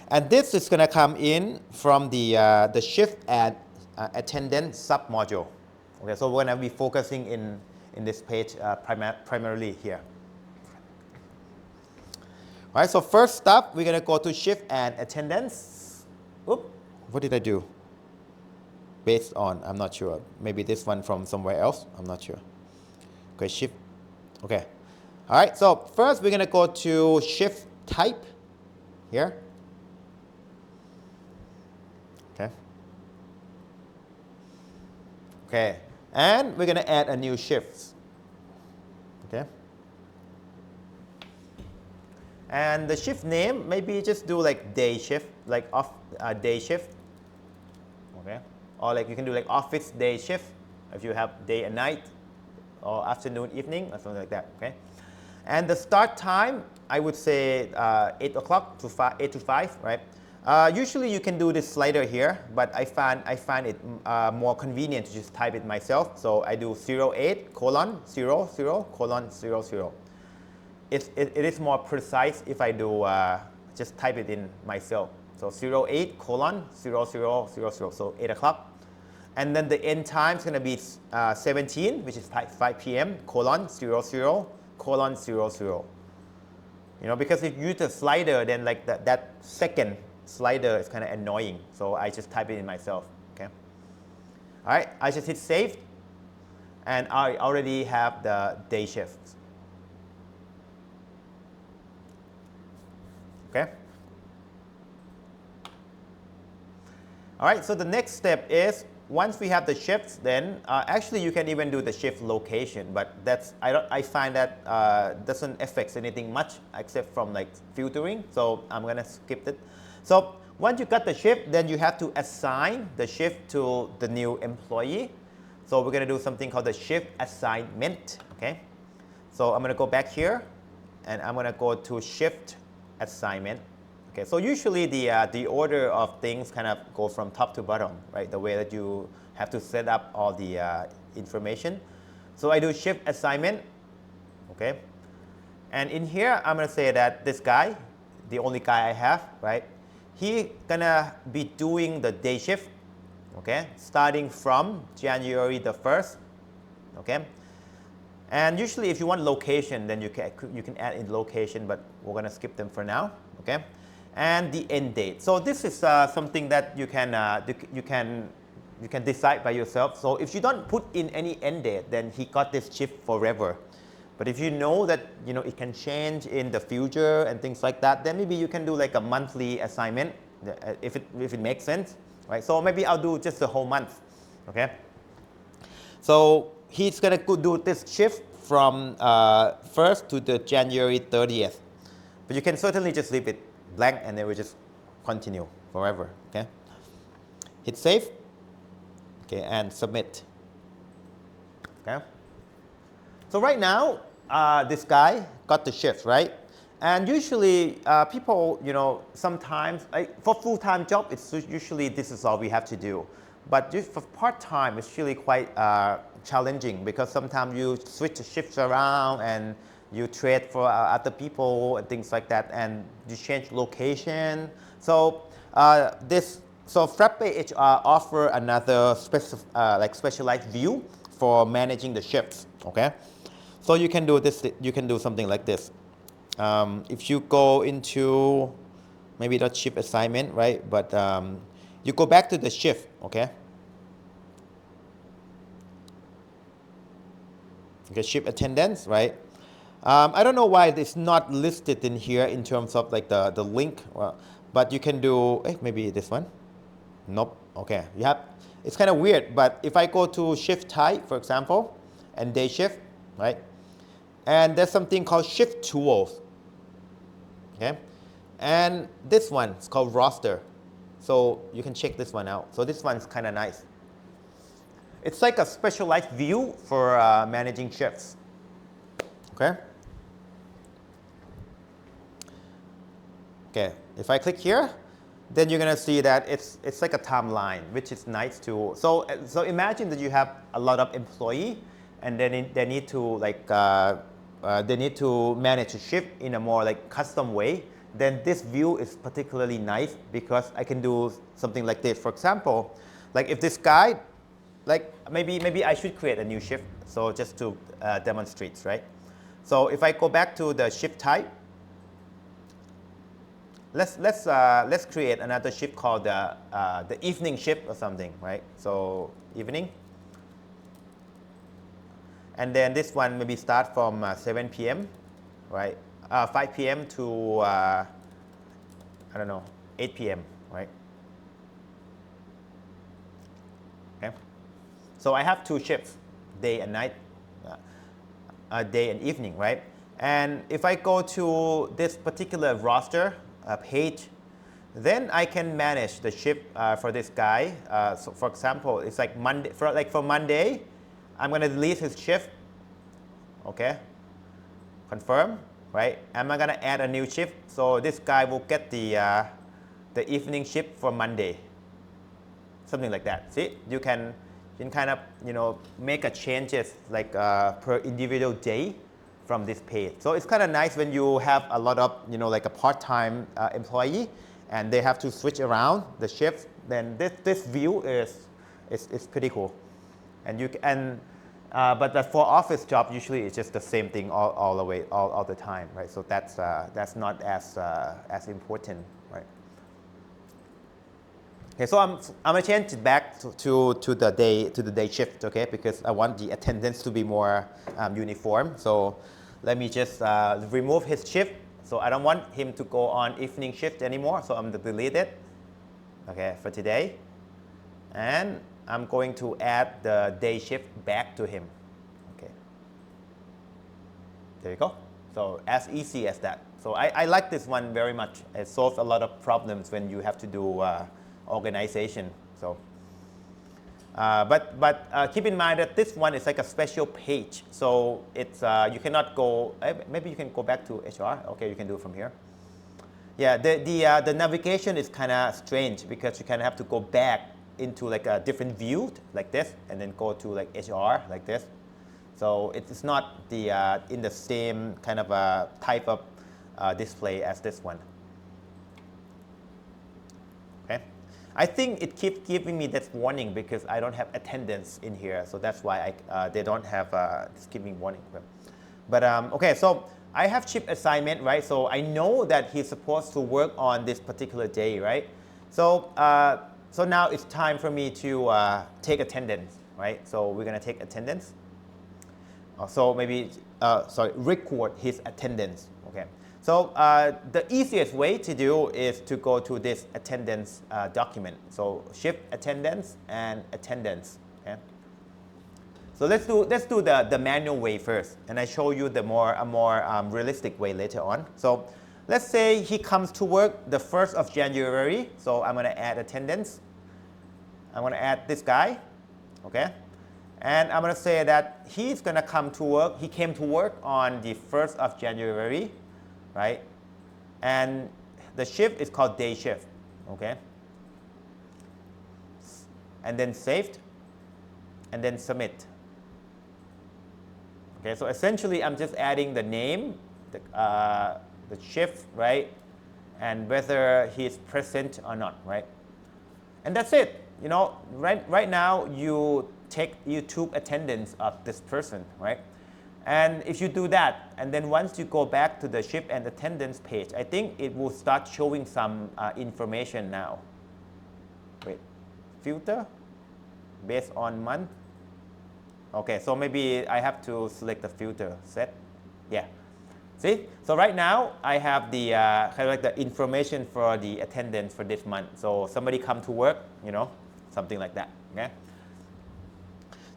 And this is going to come in from the shift and attendance submodule. Okay, so we're going to be focusing in this page primarily here. All right, so first up, we're going to go to shift and attendance. Oops, what did I do? Based on, I'm not sure. Maybe this one from somewhere else. I'm not sure. Okay, shift. Okay. All right, so first we're going to go to shift type here. Okay. Okay, and we're going to add a new shift. Okay. And the shift name, maybe just do like day shift, like day shift. Okay. Or like you can do like office day shift if you have day and night, or afternoon, evening, or something like that. Okay. And the start time, I would say 8 o'clock to 8 to 5, right? Usually you can do this slider here, but I find it more convenient to just type it myself. So I do 08 colon 00 colon 00. It is more precise if I do just type it in myself. So 08 colon 0000, so 8 o'clock. And then the end time is going to be 17, which is 5 p.m. colon 00 colon 00. You know, because if you use the slider, then like that second slider is kind of annoying. So I just type it in myself. Okay. All right, I just hit save, and I already have the day shift. Okay. All right, so the next step is once we have the shifts, then actually you can even do the shift location, but that's I find that doesn't affect anything much except from like filtering. So I'm gonna skip it. So once you got the shift, then you have to assign the shift to the new employee. So we're gonna do something called the shift assignment. Okay. So I'm gonna go back here, and I'm gonna go to shift assignment. Okay, so usually the order of things kind of go from top to bottom, right? The way that you have to set up all the information. So I do shift assignment, okay? And in here, I'm gonna say that this guy, the only guy I have, right? He gonna be doing the day shift, okay? Starting from January the 1st, okay? And usually if you want location, then you can add in location, but we're gonna skip them for now, okay? And the end date. So this is something that you can decide by yourself. So if you don't put in any end date, then he got this shift forever. But if you know that it can change in the future and things like that, then maybe you can do like a monthly assignment if it makes sense, right? So maybe I'll do just the whole month, okay? So he's gonna do this shift from 1st to the January 30th. But you can certainly just leave it blank and then we just continue forever, okay? Hit save, okay, and submit, okay? So right now, this guy got the shift, right? And usually people, sometimes, for full-time job, it's usually this is all we have to do. But just for part-time, it's really quite challenging because sometimes you switch the shifts around and you trade for other people and things like that, and you change location. So Frappe HR offer another specialized view for managing the shifts. Okay, so you can do this. You can do something like this. If you go into maybe not shift assignment, right? But you go back to the shift. Okay. Okay, shift attendance, right? I don't know why it's not listed in here in terms of like the link, but you can do, maybe this one. Nope. Okay. It's kind of weird, but if I go to shift type, for example, and day shift, right? And there's something called shift tools. Okay. And this one is called roster. So you can check this one out. So this one's kind of nice. It's like a specialized view for managing shifts. Okay. Okay, if I click here, then you're going to see that it's like a timeline, which is nice too. So imagine that you have a lot of employees, and they need to like they need to manage a shift in a more like custom way. Then this view is particularly nice because I can do something like this. For example, like if this guy, like maybe I should create a new shift. So just to demonstrate, right? So if I go back to the shift type, let's create another shift called the evening shift or something, right? So evening, and then this one maybe start from 7 p.m. right? 5 p.m. to I don't know 8 p.m. right? Okay. So I have two shifts, day and night, day and evening, right? And if I go to this particular roster page, then I can manage the shift for this guy. So for example, it's like Monday. For Monday, I'm going to delete his shift. Okay, confirm, right? And I'm going to add a new shift. So this guy will get the evening shift for Monday. Something like that. See, you can kind of make a changes like per individual day from this page. So it's kind of nice when you have a lot of like a part-time employee and they have to switch around the shifts. Then this view is pretty cool. And but for office job usually it's just the same thing all the way all the time, right? So that's not as important, right? Okay, so I'm gonna change it back to the day shift, okay? Because I want the attendance to be more uniform. So let me just remove his shift. So I don't want him to go on evening shift anymore. So I'm gonna delete it, okay, for today. And I'm going to add the day shift back to him. Okay. There you go. So as easy as that. So I like this one very much. It solves a lot of problems when you have to do organization. So, but keep in mind that this one is like a special page. So it's you cannot go. Maybe you can go back to HR. Okay, you can do it from here. Yeah, the navigation is kind of strange because you kind of have to go back into like a different view like this, and then go to like HR like this. So it's not in the same kind of a type of display as this one. Okay, I think it keeps giving me this warning because I don't have attendance in here, so that's why they don't have this giving warning. But okay, so I have shift assignment, right? So I know that he's supposed to work on this particular day, right? So so now it's time for me to take attendance, right? So we're gonna take attendance. So maybe record his attendance. Okay. So the easiest way to do is to go to this attendance document. So shift attendance and attendance. Okay. So let's do the manual way first, and I show you a more realistic way later on. So let's say he comes to work the 1st of January. So I'm going to add attendance. I'm going to add this guy, okay? And I'm going to say that he's going to come to work. He came to work on the 1st of January, right? And the shift is called day shift, okay? And then saved, and then submit. Okay, so essentially I'm just adding the name, the shift, right? And whether he's present or not, right? And that's it. Right now you took attendance of this person, right? And if you do that, and then once you go back to the shift and attendance page, I think it will start showing some information now. Wait, filter based on month. Okay, so maybe I have to select the filter set. Yeah. See? So right now I have the kind of like the information for the attendance for this month. So somebody come to work, something like that. Okay.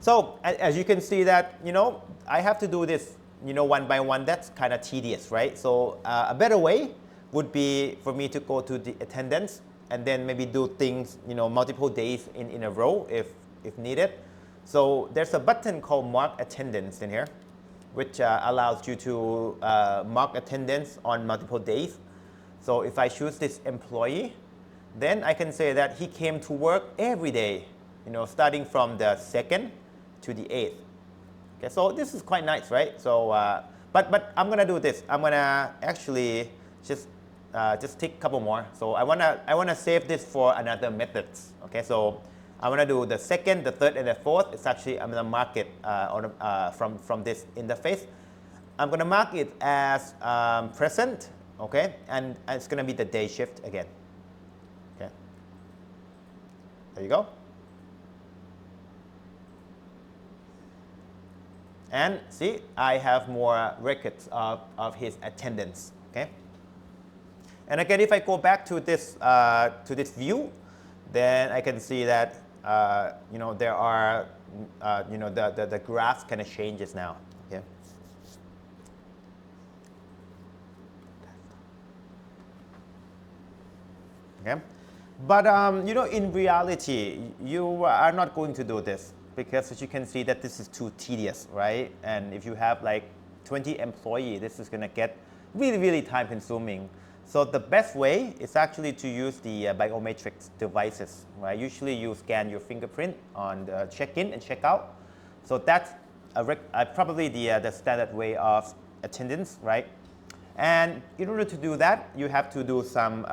So as you can see that I have to do this one by one. That's kind of tedious, right? So a better way would be for me to go to the attendance and then maybe do things multiple days in a row if needed. So there's a button called Mark Attendance in here, which allows you to mark attendance on multiple days. So if I choose this employee, then I can say that he came to work every day, starting from the 2nd to the 8th. Okay, so this is quite nice, right? So, but I'm gonna do this. I'm gonna actually just tick a couple more. So I wanna save this for another methods. Okay, so I wanna do the 2nd, the 3rd, and the 4th. It's actually I'm gonna mark it from this interface. I'm gonna mark it as present. Okay, and it's gonna be the day shift again. Okay, there you go. And see, I have more records of his attendance. Okay. And again, if I go back to this view, then I can see that there are the graph kind of changes now. Okay. Okay. But in reality, you are not going to do this, because as you can see that this is too tedious, right? And if you have like 20 employees, this is going to get really, really time consuming. So the best way is actually to use the biometrics devices, right? Usually you scan your fingerprint on the check-in and check-out. So that's probably the standard way of attendance, right? And in order to do that, you have to do some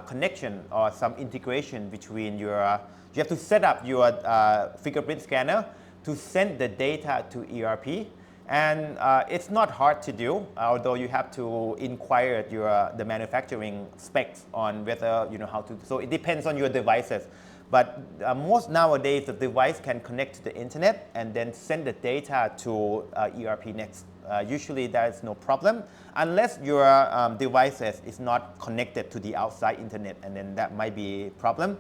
connection or some integration between your. You have to set up your fingerprint scanner to send the data to ERP, and it's not hard to do. Although you have to inquire the manufacturing specs on whether how to. So it depends on your devices. But most nowadays, the device can connect to the internet and then send the data to ERP Next. Usually there is no problem unless your devices is not connected to the outside internet, and then that might be a problem.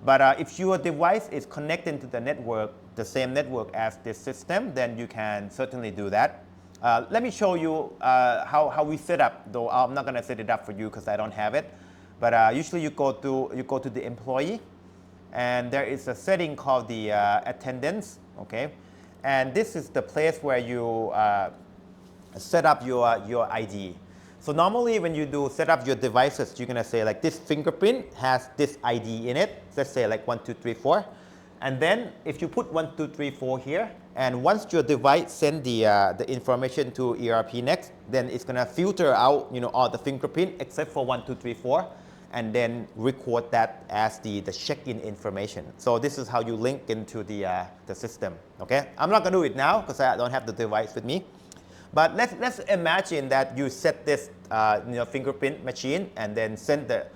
But if your device is connected to the network, the same network as this system, then you can certainly do that. Let me show you how we set up, though I'm not going to set it up for you because I don't have it. But usually you go to the employee, and there is a setting called the attendance. Okay, and this is the place where you set up your ID. So normally when you do set up your devices, you're going to say like this fingerprint has this ID in it. Let's say like 1, 2, 3, 4. And then if you put 1, 2, 3, 4 here, and once your device send the information to ERP Next, then it's going to filter out all the fingerprint except for 1, 2, 3, 4, and then record that as the check-in information. So this is how you link into the system. Okay, I'm not going to do it now because I don't have the device with me. But let's imagine that you set this fingerprint machine and then send the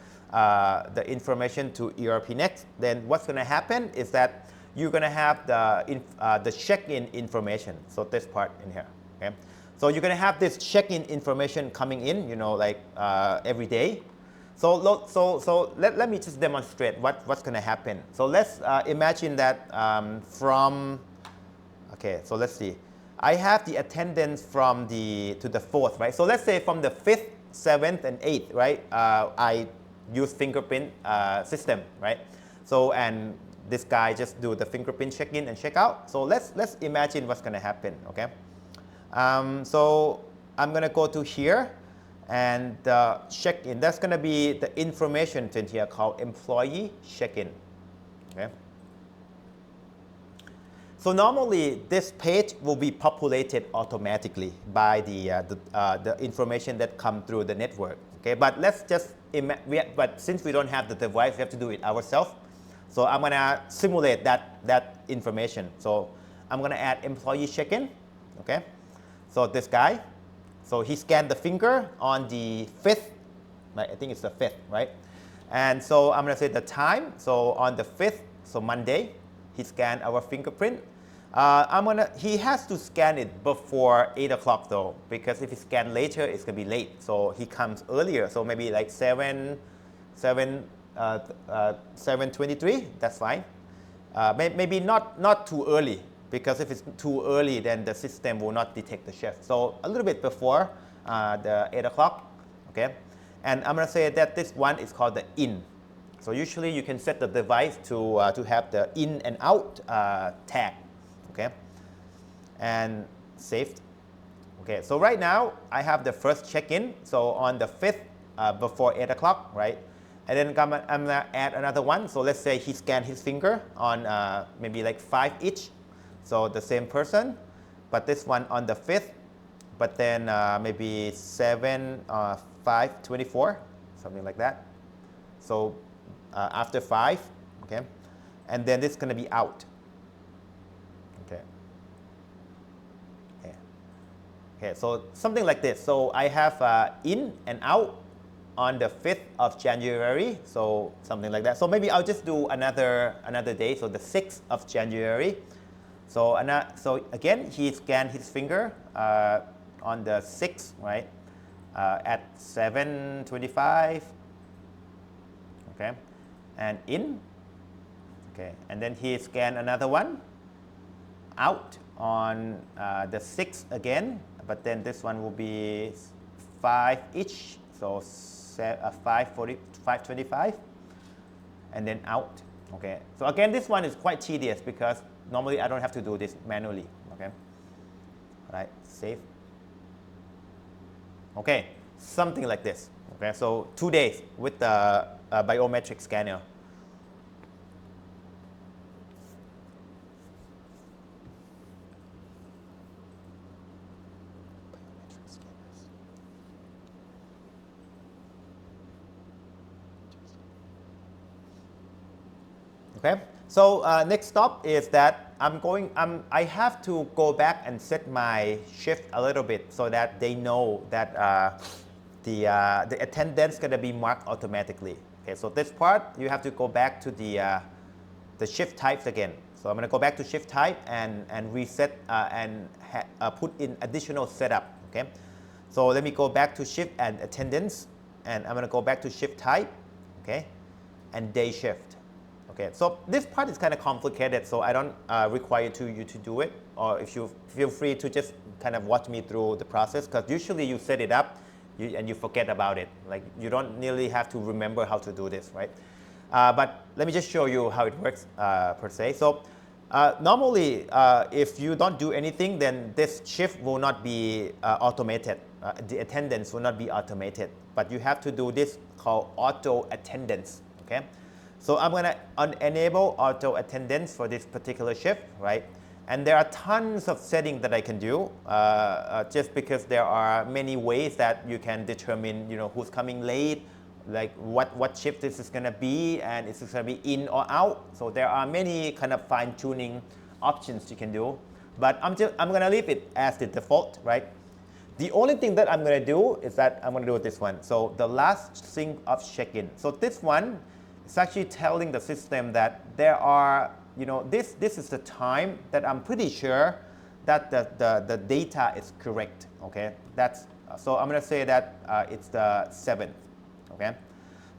information to ERP Next. Then what's going to happen is that you're going to have the check-in information. So this part in here. Okay? So you're going to have this check-in information coming in, every day. So let me just demonstrate what's going to happen. So let's imagine that okay, so let's see. I have the attendance from to the 4th, right? So let's say from the 5th, 7th, and 8th, right? I use fingerprint system, right? So, and this guy just do the fingerprint check-in and check-out. So let's imagine what's going to happen, okay? So I'm going to go to here and check-in. That's going to be the information in here called employee check-in, okay? So normally this page will be populated automatically by the information that come through the network. Okay, but let's just but since we don't have the device, we have to do it ourselves. So I'm gonna simulate that information. So I'm gonna add employee check-in. Okay, so this guy, so he scanned the finger on the 5th. Right, I think it's the 5th, right? And so I'm gonna say the time. So on the 5th, so Monday, he scanned our fingerprint. He has to scan it before 8 o'clock though, because if he scans later, it's gonna be late. So he comes earlier, so maybe like 7:23. That's fine. Maybe not too early, because if it's too early, then the system will not detect the shift. So a little bit before the 8 o'clock. Okay, and I'm gonna say that this one is called the in. So usually you can set the device to have the in and out tag. Okay, and saved. Okay, so right now I have the first check-in. So on the 5th, before 8 o'clock, right? And then I'm gonna add another one. So let's say he scanned his finger on maybe like 5 each. So the same person, but this one on the 5th, but then maybe 7, 5, 24, something like that. So after 5, okay? And then this is gonna be out. Okay. Okay. Okay, so something like this. So I have in and out on the 5th of January, so something like that. So maybe I'll just do another day, so the 6th of January. So again, he scanned his finger on the 6th, right, at 7:25, okay, and in, okay, and then he scanned another one out on the 6th again, but then this one will be 5 each, so 5:25, and then out. Okay. So again, this one is quite tedious because normally I don't have to do this manually. Okay. All right. Save. Okay. Something like this. Okay. So 2 days with the biometric scanner. Okay, so next stop is that I have to go back and set my shift a little bit so that they know that the attendance is going to be marked automatically. Okay, so this part you have to go back to the shift types again. So I'm going to go back to shift type and reset and put in additional setup. Okay, so let me go back to shift and attendance, and I'm going to go back to shift type. Okay, and day shift. Okay, so this part is kind of complicated, so I don't require you to do it, or if you feel free to just kind of watch me through the process, because usually you set it up and you forget about it. Like you don't nearly have to remember how to do this, right? But let me just show you how it works per se. So normally, if you don't do anything, then this shift will not be automated. The attendance will not be automated, but you have to do this called auto attendance. Okay. So I'm going to enable auto attendance for this particular shift, right? And there are tons of settings that I can do, just because there are many ways that you can determine, who's coming late, like what shift this is going to be, and is this going to be in or out. So there are many kind of fine-tuning options you can do, but I'm going to leave it as the default, right? The only thing that I'm going to do is that I'm going to do this one. So the last sync of check-in. So this one, it's actually telling the system that there are, this is the time that I'm pretty sure that the data is correct, okay? So I'm going to say that it's the 7th, okay?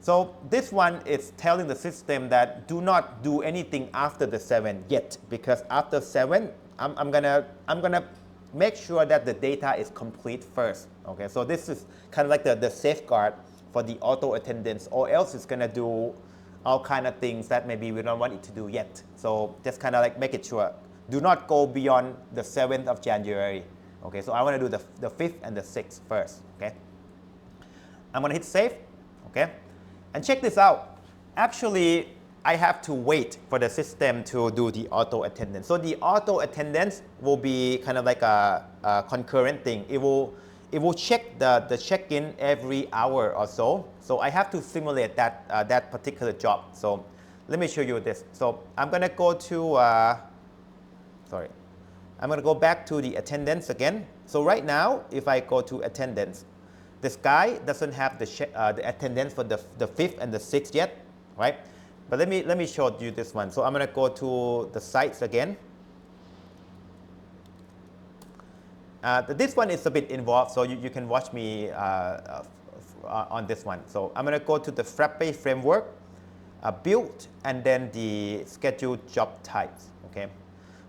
So this one is telling the system that do not do anything after the 7th yet, because after 7, I'm gonna make sure that the data is complete first, okay? So this is kind of like the safeguard for the auto attendance, or else it's going to do all kind of things that maybe we don't want it to do yet. So just kind of like make it sure. Do not go beyond the 7th of January. Okay, so I want to do the 5th and the 6th first. Okay, I'm going to hit save. Okay, and check this out. Actually, I have to wait for the system to do the auto attendance. So the auto attendance will be kind of like a concurrent thing. It will check the check-in every hour or so. So I have to simulate that particular job. So let me show you this. So I'm going to go to, I'm going to go back to the attendance again. So right now, if I go to attendance, this guy doesn't have the attendance for the 5th and the 6th yet, right? But let me show you this one. So I'm going to go to the sites again. This one is a bit involved, so you can watch me on this one. So I'm going to go to the Frappe framework, build, and then the scheduled job types. Okay.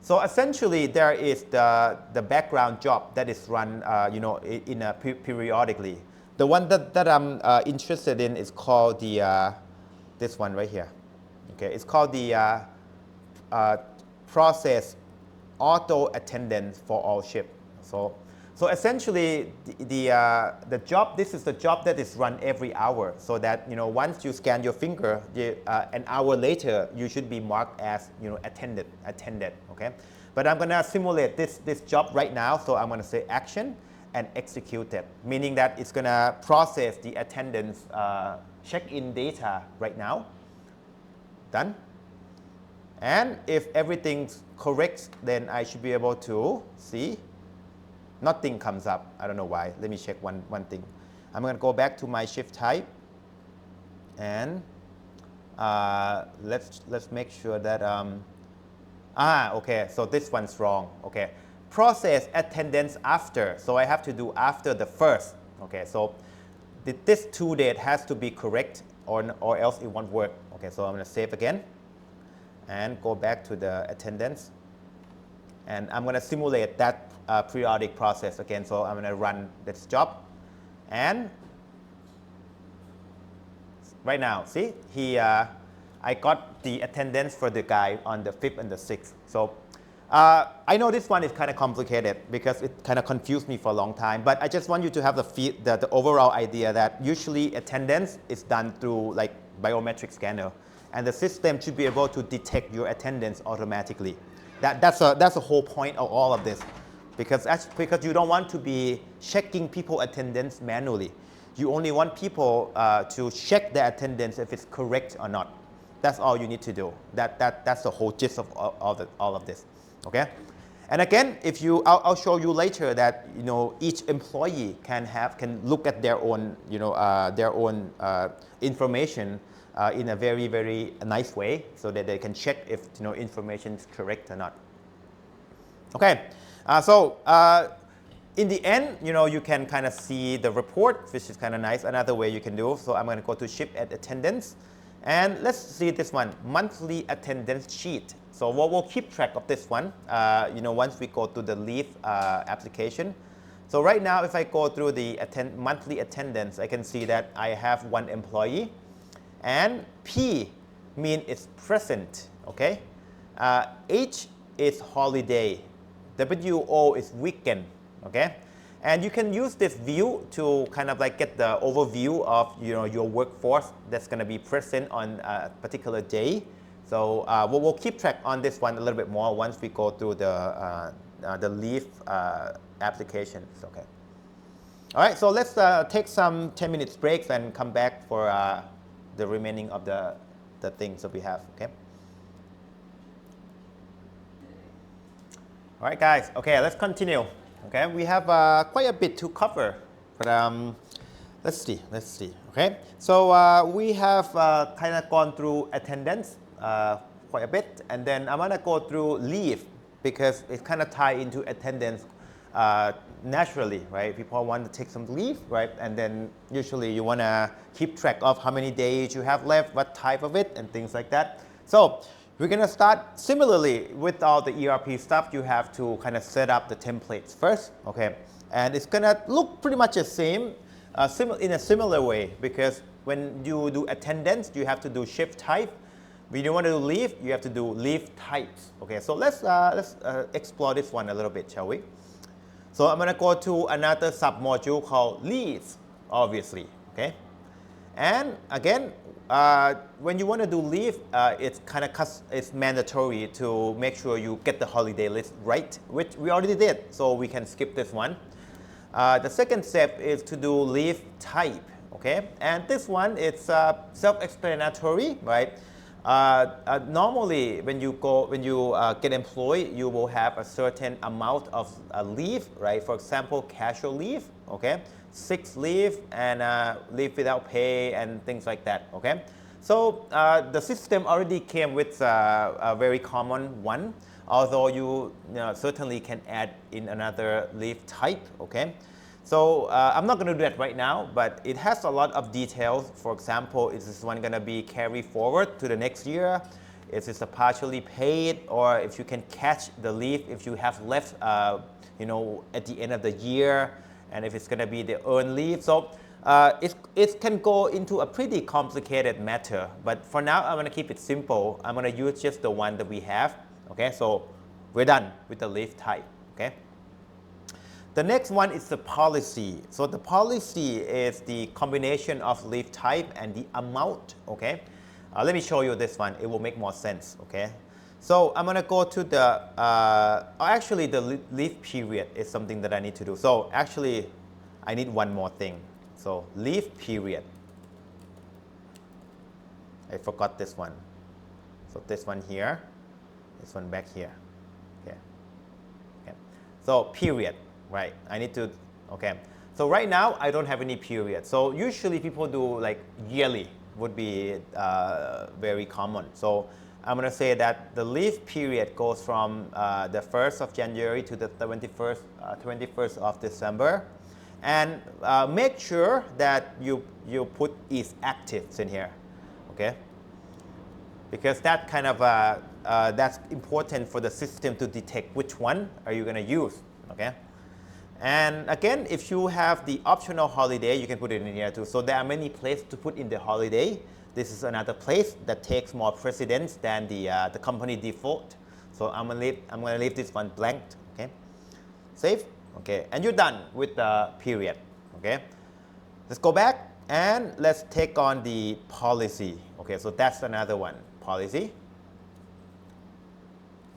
So essentially, there is the background job that is run, periodically. The one that I'm interested in is called this one right here. Okay, it's called the process auto attendance for all shift. So So essentially, the job, this is the job that is run every hour, so that once you scan your finger, an hour later you should be marked as attended. Okay, but I'm gonna simulate this job right now, so I'm gonna say action and executed, meaning that it's gonna process the attendance check-in data right now. Done. And if everything's correct, then I should be able to see nothing comes up. I don't know why. Let me check one thing. I'm going to go back to my shift type, and let's make sure that okay. So this one's wrong. Okay, process attendance after. So I have to do after the first. Okay, so this to date has to be correct, or else it won't work. Okay, so I'm going to save again, and go back to the attendance, and I'm going to simulate that periodic process again. So I'm going to run this job, and right now, see, I got the attendance for the guy on the 5th and the 6th. So I know this one is kind of complicated because it kind of confused me for a long time, but I just want you to have the overall idea that usually attendance is done through like biometric scanner, and the system should be able to detect your attendance automatically. That's the whole point of all of this, because you don't want to be checking people attendance manually. You only want people to check their attendance if it's correct or not. That's all you need to do. That's the whole gist of all of this. Okay, and again, I'll show you later that each employee can look at their own information in a very, very nice way, so that they can check if information is correct or not. Okay, so in the end, you can kind of see the report, which is kind of nice. Another way you can do. So I'm going to go to ship at attendance, and let's see this one, monthly attendance sheet. So we'll keep track of this one, once we go to the leave application. So right now, if I go through the monthly attendance, I can see that I have one employee, and P means it's present. Okay, H is holiday, WO is weekend. Okay, and you can use this view to kind of like get the overview of your workforce that's going to be present on a particular day. So we'll keep track on this one a little bit more once we go through the leave applications. Okay. All right, so let's take some 10 minutes breaks and come back for the remaining of the things that we have. Okay. All right, guys. Okay, let's continue. Okay, we have quite a bit to cover, but let's see. Okay, so we have kind of gone through attendance quite a bit, and then I'm gonna go through leave because it kind of ties into attendance naturally, right? People want to take some leave, right? And then usually you want to keep track of how many days you have left, what type of it, and things like that. So we're going to start similarly with all the ERP stuff. You have to kind of set up the templates first, okay? And it's going to look pretty much the same, in a similar way, because when you do attendance, you have to do shift type. When you want to do leave, you have to do leave types. Okay, so let's explore this one a little bit, shall we? So I'm going to go to another sub-module called leaves, obviously. Okay, and again, when you want to do leave, it's mandatory to make sure you get the holiday list right, which we already did, so we can skip this one. The second step is to do leave type. Okay, and this one is self-explanatory, right? Normally, when you get employed, you will have a certain amount of leave, right? For example, casual leave, okay, sick leave, and leave without pay, and things like that. Okay, so the system already came with a very common one, although you certainly can add in another leave type. Okay. So I'm not going to do that right now, but it has a lot of details. For example, is this one going to be carried forward to the next year? Is this a partially paid, or if you can catch the leave if you have left, at the end of the year, and if it's going to be the earned leave. So it can go into a pretty complicated matter, but for now I'm going to keep it simple. I'm going to use just the one that we have. Okay, so we're done with the leave type. Okay. The next one is the policy. So the policy is the combination of leave type and the amount, okay? Let me show you this one. It will make more sense, okay? So I'm going to go to the, actually the leave period is something that I need to do. So actually, I need one more thing. So leave period. I forgot this one. So this one here, this one back here, okay? Okay. So period, right? I need to, okay. So right now, I don't have any period. So usually people do like yearly would be very common. So I'm going to say that the leave period goes from the 1st of January to the 21st of December. And make sure that you put is active in here, okay? Because that kind of, that's important for the system to detect which one are you going to use, okay? And again, if you have the optional holiday, you can put it in here too. So there are many places to put in the holiday. This is another place that takes more precedence than the company default. So I'm gonna leave this one blank, okay? Save, okay, and you're done with the period, okay? Let's go back and let's take on the policy. Okay, so that's another one, policy.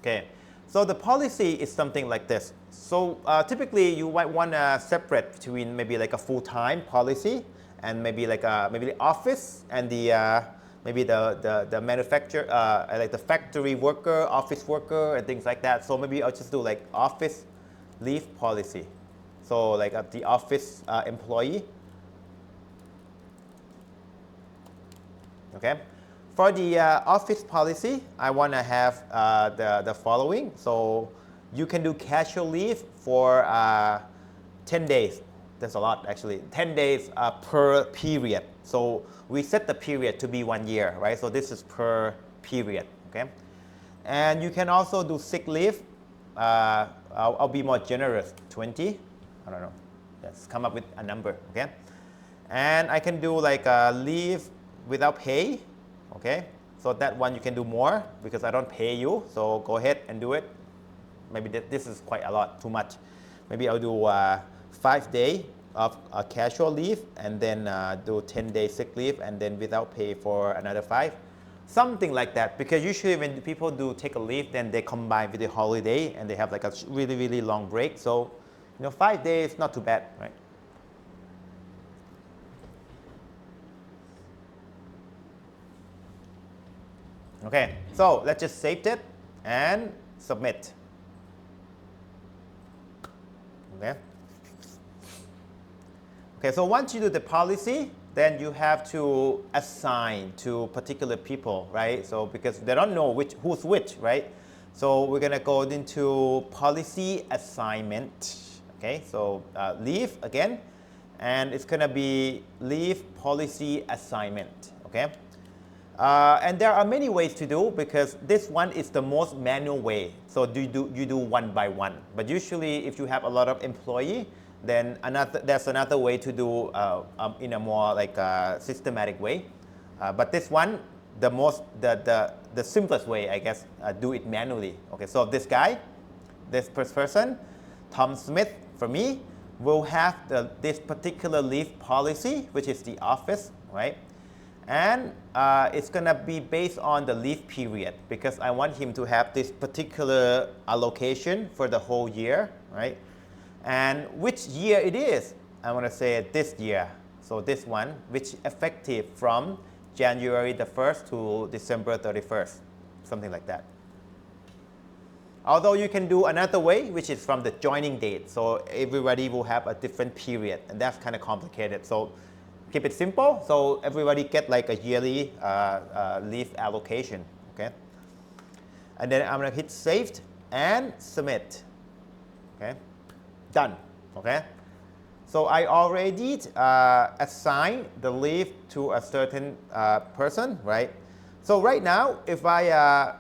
Okay, so the policy is something like this. So typically you might want to separate between maybe like a full-time policy and maybe like maybe the office and the maybe the manufacturer, like the factory worker, office worker, and things like that. So maybe I'll just do like office leave policy. So like the office employee. Okay. For the office policy, I want to have the following. So you can do casual leave for 10 days. That's a lot, actually. 10 days per period. So we set the period to be 1 year, right? So this is per period, okay? And you can also do sick leave. I'll be more generous, 20. I don't know. Let's come up with a number, okay? And I can do like leave without pay, okay? So that one you can do more because I don't pay you. So go ahead and do it. Maybe this is quite a lot, too much. Maybe I'll do 5 days of casual leave and then do 10 days sick leave and then without pay for another 5. Something like that, because usually when people do take a leave, then they combine with the holiday and they have like a really, really long break. So, 5 days, not too bad, right? Okay, so let's just save it and submit. Okay. Okay, so once you do the policy, then you have to assign to particular people, right? So because they don't know who's which, right? So we're gonna go into policy assignment. Okay, so leave again, and it's gonna be leave policy assignment. Okay. And there are many ways to do because this one is the most manual way. So you do one by one. But usually if you have a lot of employee, then there's another way to do in a more like systematic way. But this one, the simplest way, I guess, do it manually. Okay, so this guy, this person, Tom Smith, for me, will have this particular leave policy, which is the office, right? And it's going to be based on the leave period because I want him to have this particular allocation for the whole year, right? And which year it is, I want to say this year. So this one, which effective from January the 1st to December 31st, something like that. Although you can do another way, which is from the joining date. So everybody will have a different period, and that's kind of complicated. So keep it simple, so everybody get like a yearly leave allocation, okay? And then I'm gonna hit saved and submit, okay? Done, okay? So I already assigned the leave to a certain person, right? So right now, if I,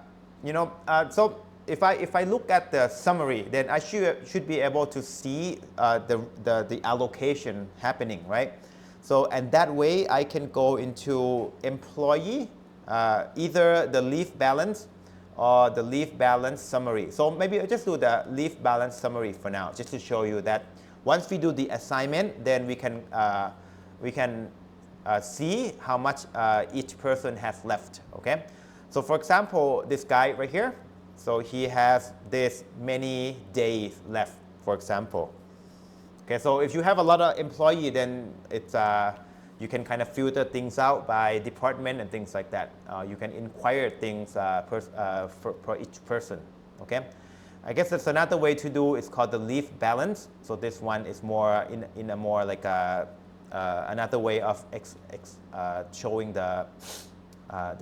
so if I look at the summary, then I should be able to see the allocation happening, right? So, and that way I can go into employee, either the leave balance or the leave balance summary. So maybe I'll just do the leave balance summary for now, just to show you that once we do the assignment, then we can see how much each person has left, okay? So for example, this guy right here, so he has this many days left, for example. Okay, so if you have a lot of employee, then it's, you can kind of filter things out by department and things like that. You can inquire things for each person, okay? I guess that's another way to do. It's called the leave balance. So this one is more in a more like another way of showing the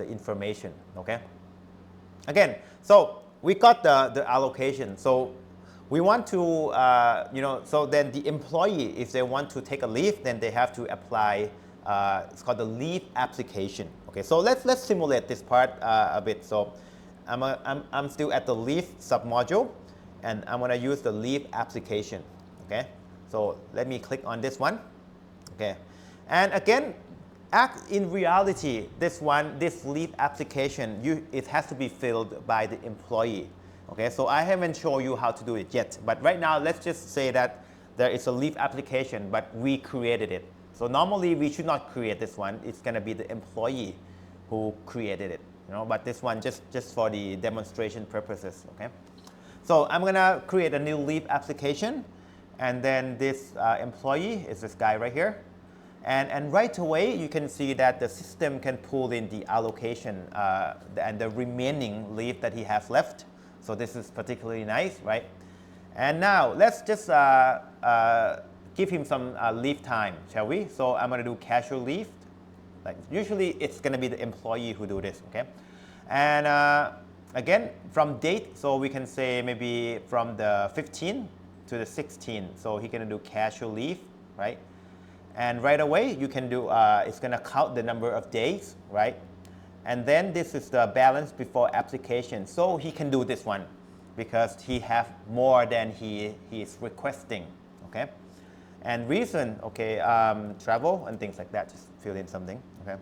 information. Okay. Again, so we got the allocation. So we want to so then the employee, if they want to take a leave, then they have to apply. It's called the leave application. Okay. So let's simulate this part a bit. So I'm still at the leave submodule, and I'm going to use the leave application. Okay, so let me click on this one. Okay, and again, in reality, this leave application, it has to be filled by the employee. Okay, so I haven't shown you how to do it yet, but right now let's just say that there is a leave application, but we created it. So normally we should not create this one. It's going to be the employee who created it. But this one just for the demonstration purposes, okay? So I'm gonna create a new leave application, and then this employee is this guy right here. And right away, you can see that the system can pull in the allocation and the remaining leave that he has left. So this is particularly nice, right? And now let's just give him some leave time, shall we? So I'm gonna do casual leave. Like usually it's going to be the employee who do this, okay? And again, from date, so we can say maybe from the 15th to the 16th. So he's going to do casual leave, right? And right away, you can do, it's going to count the number of days, right? And then this is the balance before application. So he can do this one because he have more than he is requesting, okay? And reason, okay, travel and things like that, just fill in something, okay?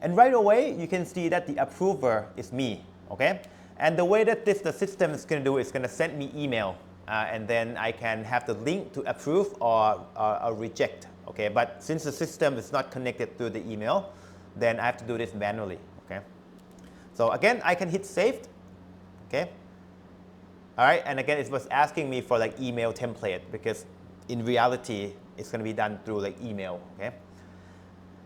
And right away, you can see that the approver is me, okay? And the way that the system is going to do is going to send me email, and then I can have the link to approve or reject, okay? But since the system is not connected to the email, then I have to do this manually, okay? So again, I can hit saved, okay? All right, and again, it was asking me for like email template because in reality, it's going to be done through like email, okay?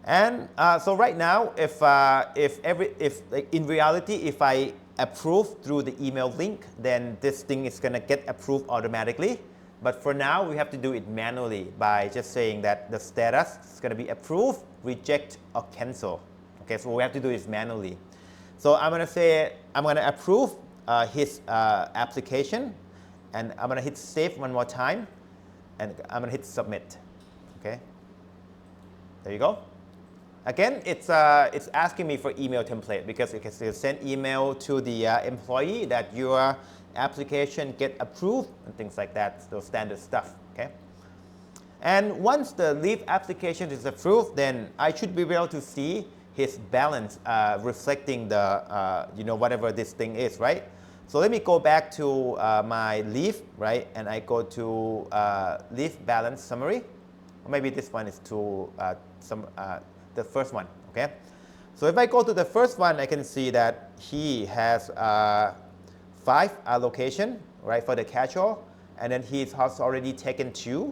And so right now, if like in reality, if I approve through the email link, then this thing is going to get approved automatically. But for now, we have to do it manually by just saying that the status is going to be approved, reject, or cancel. Okay, so we have to do this manually. So I'm going to say I'm going to approve his application, and I'm going to hit save one more time. And I'm going to hit submit, okay? There you go. Again, it's asking me for email template because it can send email to the employee that your application get approved and things like that, those standard stuff, okay? And once the leave application is approved, then I should be able to see his balance reflecting the, whatever this thing is, right? So let me go back to my leave, right? And I go to leave balance summary. Or maybe this one is to the first one, okay? So if I go to the first one, I can see that he has 5 allocation, right, for the casual. And then he has already taken 2.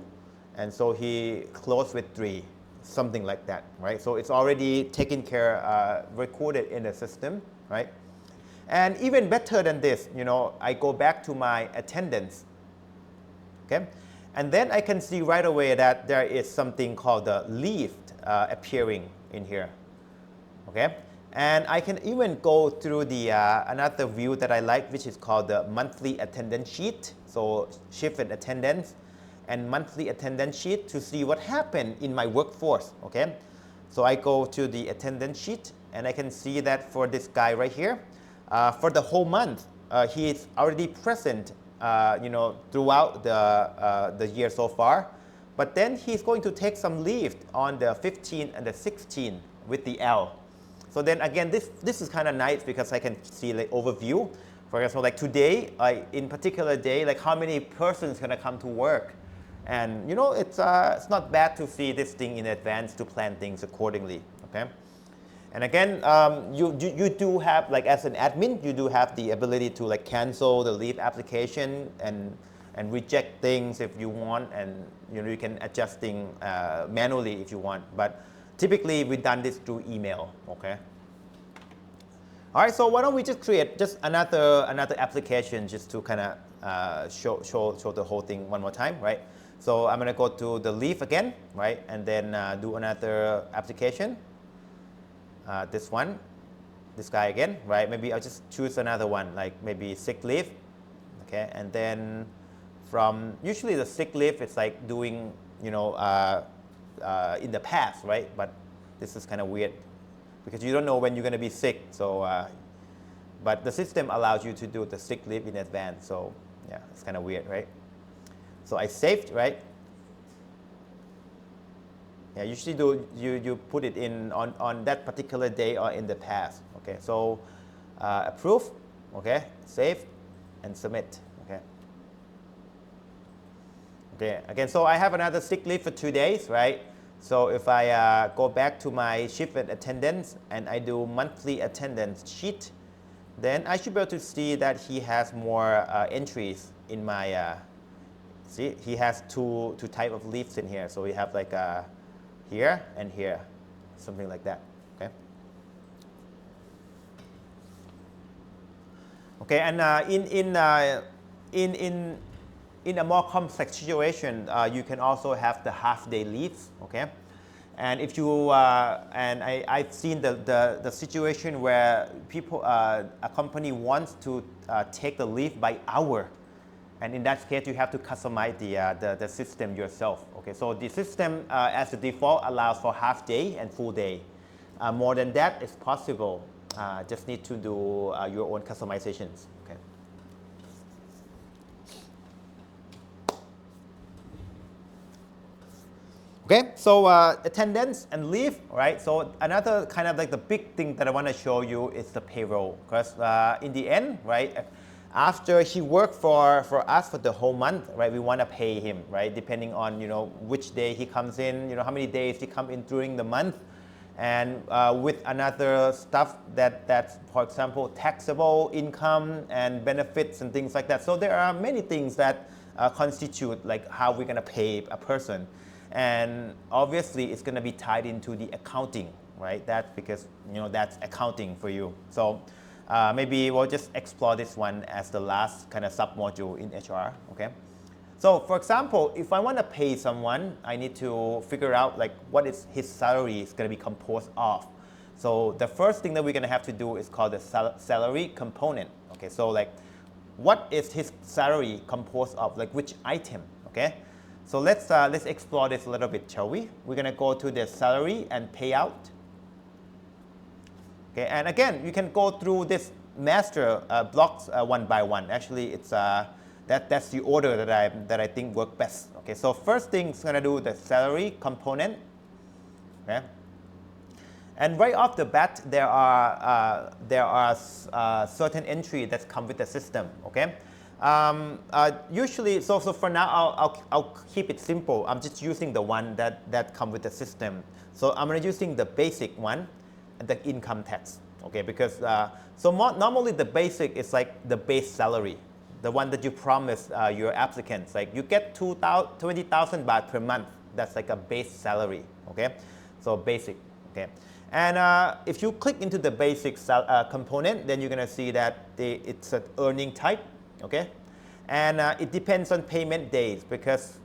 And so he closed with 3, something like that, right? So it's already taken care, recorded in the system, right? And even better than this, I go back to my attendance, okay? And then I can see right away that there is something called the leave appearing in here, okay? And I can even go through the another view that I like, which is called the monthly attendance sheet. So shifted attendance and monthly attendance sheet to see what happened in my workforce, okay? So I go to the attendance sheet, and I can see that for this guy right here, for the whole month, he is already present, throughout the year so far. But then he's going to take some leave on the 15th and the 16th with the L. So then again, this is kind of nice because I can see like overview. For example, like today, in particular day, like how many persons gonna come to work. And it's not bad to see this thing in advance to plan things accordingly, okay? And again, you do have, like as an admin, you do have the ability to like cancel the leave application and reject things if you want, and you can adjust things manually if you want. But typically, we've done this through email, okay? All right, so why don't we just create just another application just to kind of show the whole thing one more time, right? So I'm going to go to the leave again, right? And then do another application. This one, this guy again, right? Maybe I'll just choose another one, like maybe sick leave, okay? And then from, usually the sick leave, it's like doing, in the past, right? But this is kind of weird because you don't know when you're going to be sick. So, but the system allows you to do the sick leave in advance. So yeah, it's kind of weird, right? So I saved, right? Yeah, usually you put it in on that particular day or in the past. Okay, so approve, okay, save, and submit. Okay. Okay, again, so I have another sick leave for 2 days, right? So if I go back to my shift and attendance and I do monthly attendance sheet, then I should be able to see that he has more entries in my, see, he has two type of leaves in here. So we have like here and here, something like that, okay? Okay, and in a more complex situation, you can also have the half-day leaves, okay? And if you, and I've seen the situation where people, a company wants to take the leave by hour. And in that case, you have to customize the system yourself, okay? So the system, as the default, allows for half day and full day. More than that is possible. Just need to do your own customizations, okay? Okay, so attendance and leave, right? So another kind of like the big thing that I want to show you is the payroll, because in the end, right, after he worked for us for the whole month, right, we want to pay him, right, depending on which day he comes in, how many days he come in during the month, and with another stuff that's, for example, taxable income and benefits and things like that. So there are many things that constitute like how we're going to pay a person. And obviously, it's going to be tied into the accounting, right? That's because, that's accounting for you. So maybe we'll just explore this one as the last kind of sub-module in HR, okay? So for example, if I want to pay someone, I need to figure out like what is his salary is going to be composed of. So the first thing that we're going to have to do is called the salary component, okay? So like, what is his salary composed of, like which item, okay? So let's explore this a little bit, shall we? We're going to go to the salary and payout. Okay, and again, you can go through this master blocks one by one. Actually, it's that's the order that I think work best. Okay, so first thing is going to do the salary component. Okay, and right off the bat, there are certain entry that come with the system. Okay. Usually, so for now, I'll keep it simple. I'm just using the one that come with the system. So I'm using the basic one, and the income tax. Okay, because normally the basic is like the base salary, the one that you promise your applicants. Like you get 20,000 baht per month. That's like a base salary. Okay, so basic. Okay, and if you click into the basic component, then you're gonna see that it's an earning type. Okay, and it depends on payment days because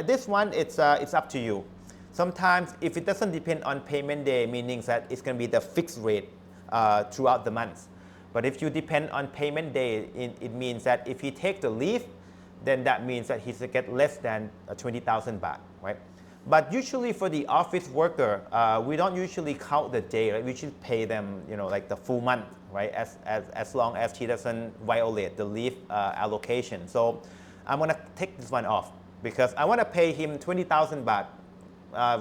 this one it's up to you. Sometimes if it doesn't depend on payment day, meaning that it's going to be the fixed rate throughout the month. But if you depend on payment day, it means that if he takes the leave, then that means that he's going to get less than 20,000 baht, right? But usually for the office worker, we don't usually count the day, right? We should pay them, like the full month, right? As long as he doesn't violate the leave allocation. So I'm gonna take this one off because I want to pay him 20,000 baht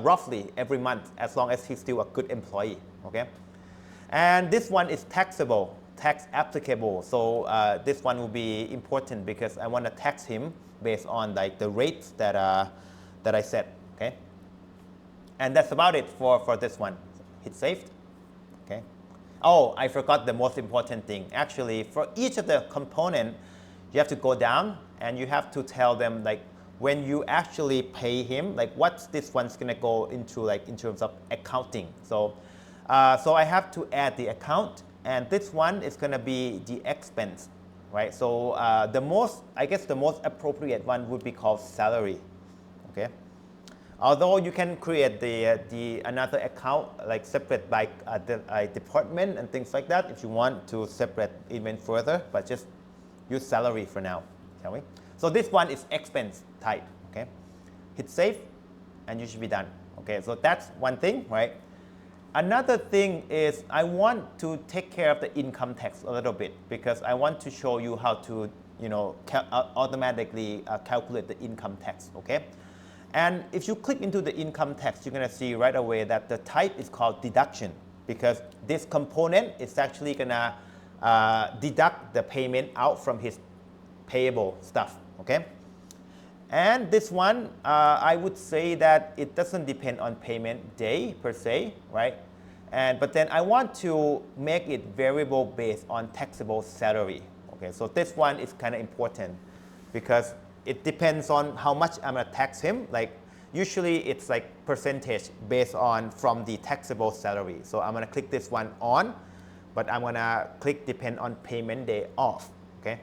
roughly every month, as long as he's still a good employee. Okay, and this one is taxable, tax applicable. So this one will be important because I want to tax him based on like the rates that, that I set, okay? And that's about it for this one. Hit save, okay? Oh, I forgot the most important thing. Actually, for each of the component, you have to go down and you have to tell them like when you actually pay him, like what's this one's gonna go into like in terms of accounting. So, so I have to add the account, and this one is gonna be the expense, right? So the most, I guess the most appropriate one would be called salary, okay? Although you can create the another account like separate by department and things like that if you want to separate even further, but just use salary for now, shall we? So this one is expense type, okay? Hit save and you should be done, okay? So that's one thing, right? Another thing is I want to take care of the income tax a little bit because I want to show you how to, you know, automatically calculate the income tax, okay? And if you click into the income tax, you're going to see right away that the type is called deduction because this component is actually going to deduct the payment out from his payable stuff, okay? And this one, I would say that it doesn't depend on payment day per se, right? But then I want to make it variable based on taxable salary, okay? So this one is kind of important because it depends on how much I'm going to tax him. Like usually it's like percentage based on from the taxable salary. So I'm going to click this one on, but I'm going to click depend on payment day off, okay?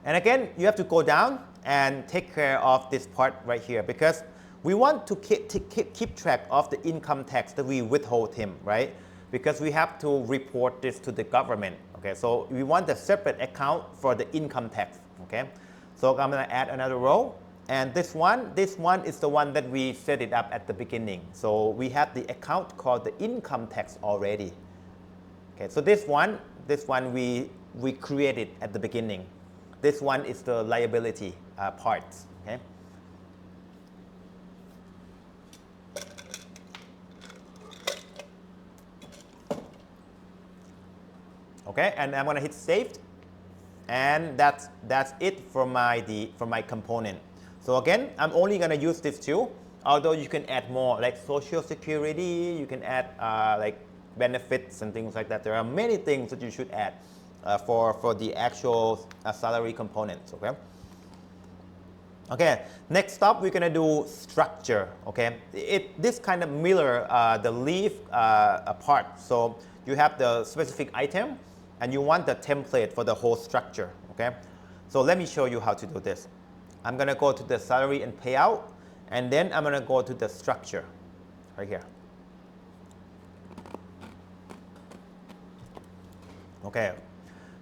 And again, you have to go down and take care of this part right here because we want to keep track of the income tax that we withhold him, right? Because we have to report this to the government, okay? So we want a separate account for the income tax, okay? So I'm going to add another row, and this one is the one that we set it up at the beginning. So we have the account called the income tax already. Okay, so this one we created at the beginning. This one is the liability parts. Okay. Okay, and I'm going to hit saved. And that's it for my component. So again, I'm only going to use this two, although you can add more like social security, you can add like benefits and things like that. There are many things that you should add for the actual salary components, okay? Okay, next up we're going to do structure, okay? This kind of mirror the leaf part. So you have the specific item, and you want the template for the whole structure, okay? So let me show you how to do this. I'm going to go to the salary and payout, and then I'm going to go to the structure right here. Okay,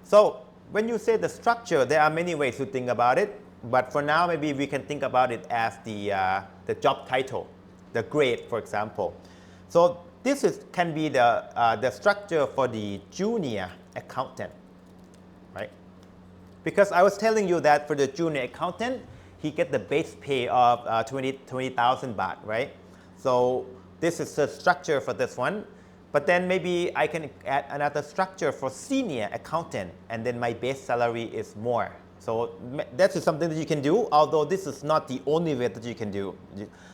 so when you say the structure, there are many ways to think about it, but for now maybe we can think about it as the job title, the grade, for example. So this can be the structure for the junior accountant, right? Because I was telling you that for the junior accountant, he gets the base pay of 20,000 baht, right? So this is the structure for this one. But then maybe I can add another structure for senior accountant, and then my base salary is more. So that is something that you can do, although this is not the only way that you can do.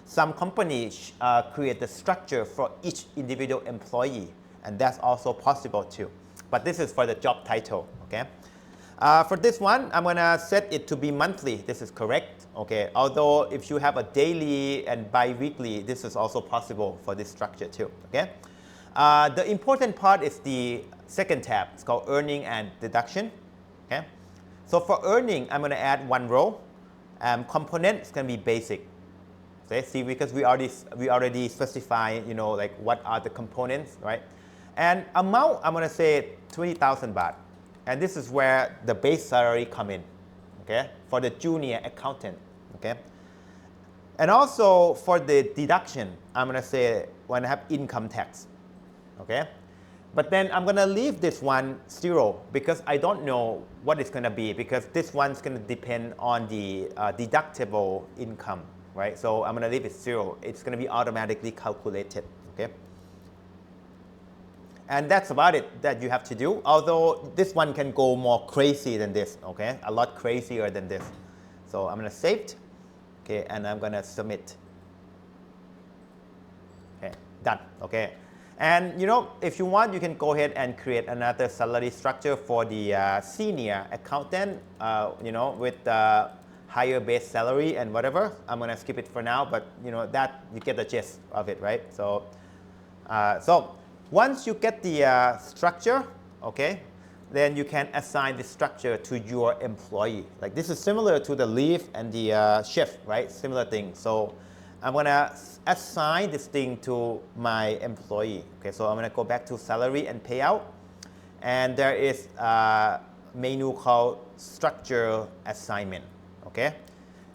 Some companies create the structure for each individual employee, and that's also possible too. But this is for the job title, okay? For this one, I'm going to set it to be monthly. This is correct, okay? Although if you have a daily and bi-weekly, this is also possible for this structure too, okay? The important part is the second tab. It's called earning and deduction, okay? So for earning, I'm going to add one row. Component is going to be basic. Okay? See, because we already specify, you know, like what are the components, right? And amount, I'm going to say 20,000 baht. And this is where the base salary come in, okay? For the junior accountant, okay? And also for the deduction, I'm going to say when I have income tax, okay? But then I'm going to leave this one 0 because I don't know what it's going to be, because this one's going to depend on the deductible income, right? So I'm going to leave it 0. It's going to be automatically calculated, okay? And that's about it that you have to do, although this one can go more crazy than this, okay? A lot crazier than this. So I'm going to save it, okay, and I'm going to submit. Okay, done. Okay, and you know, if you want, you can go ahead and create another salary structure for the senior accountant, you know, with higher base salary and whatever. I'm going to skip it for now, but you know that you get the gist of it, right? So, so once you get the structure, okay, then you can assign the structure to your employee. Like this is similar to the leave and the shift, right? Similar thing. So I'm going to assign this thing to my employee. Okay, so I'm going to go back to salary and payout. And there is a menu called structure assignment. Okay,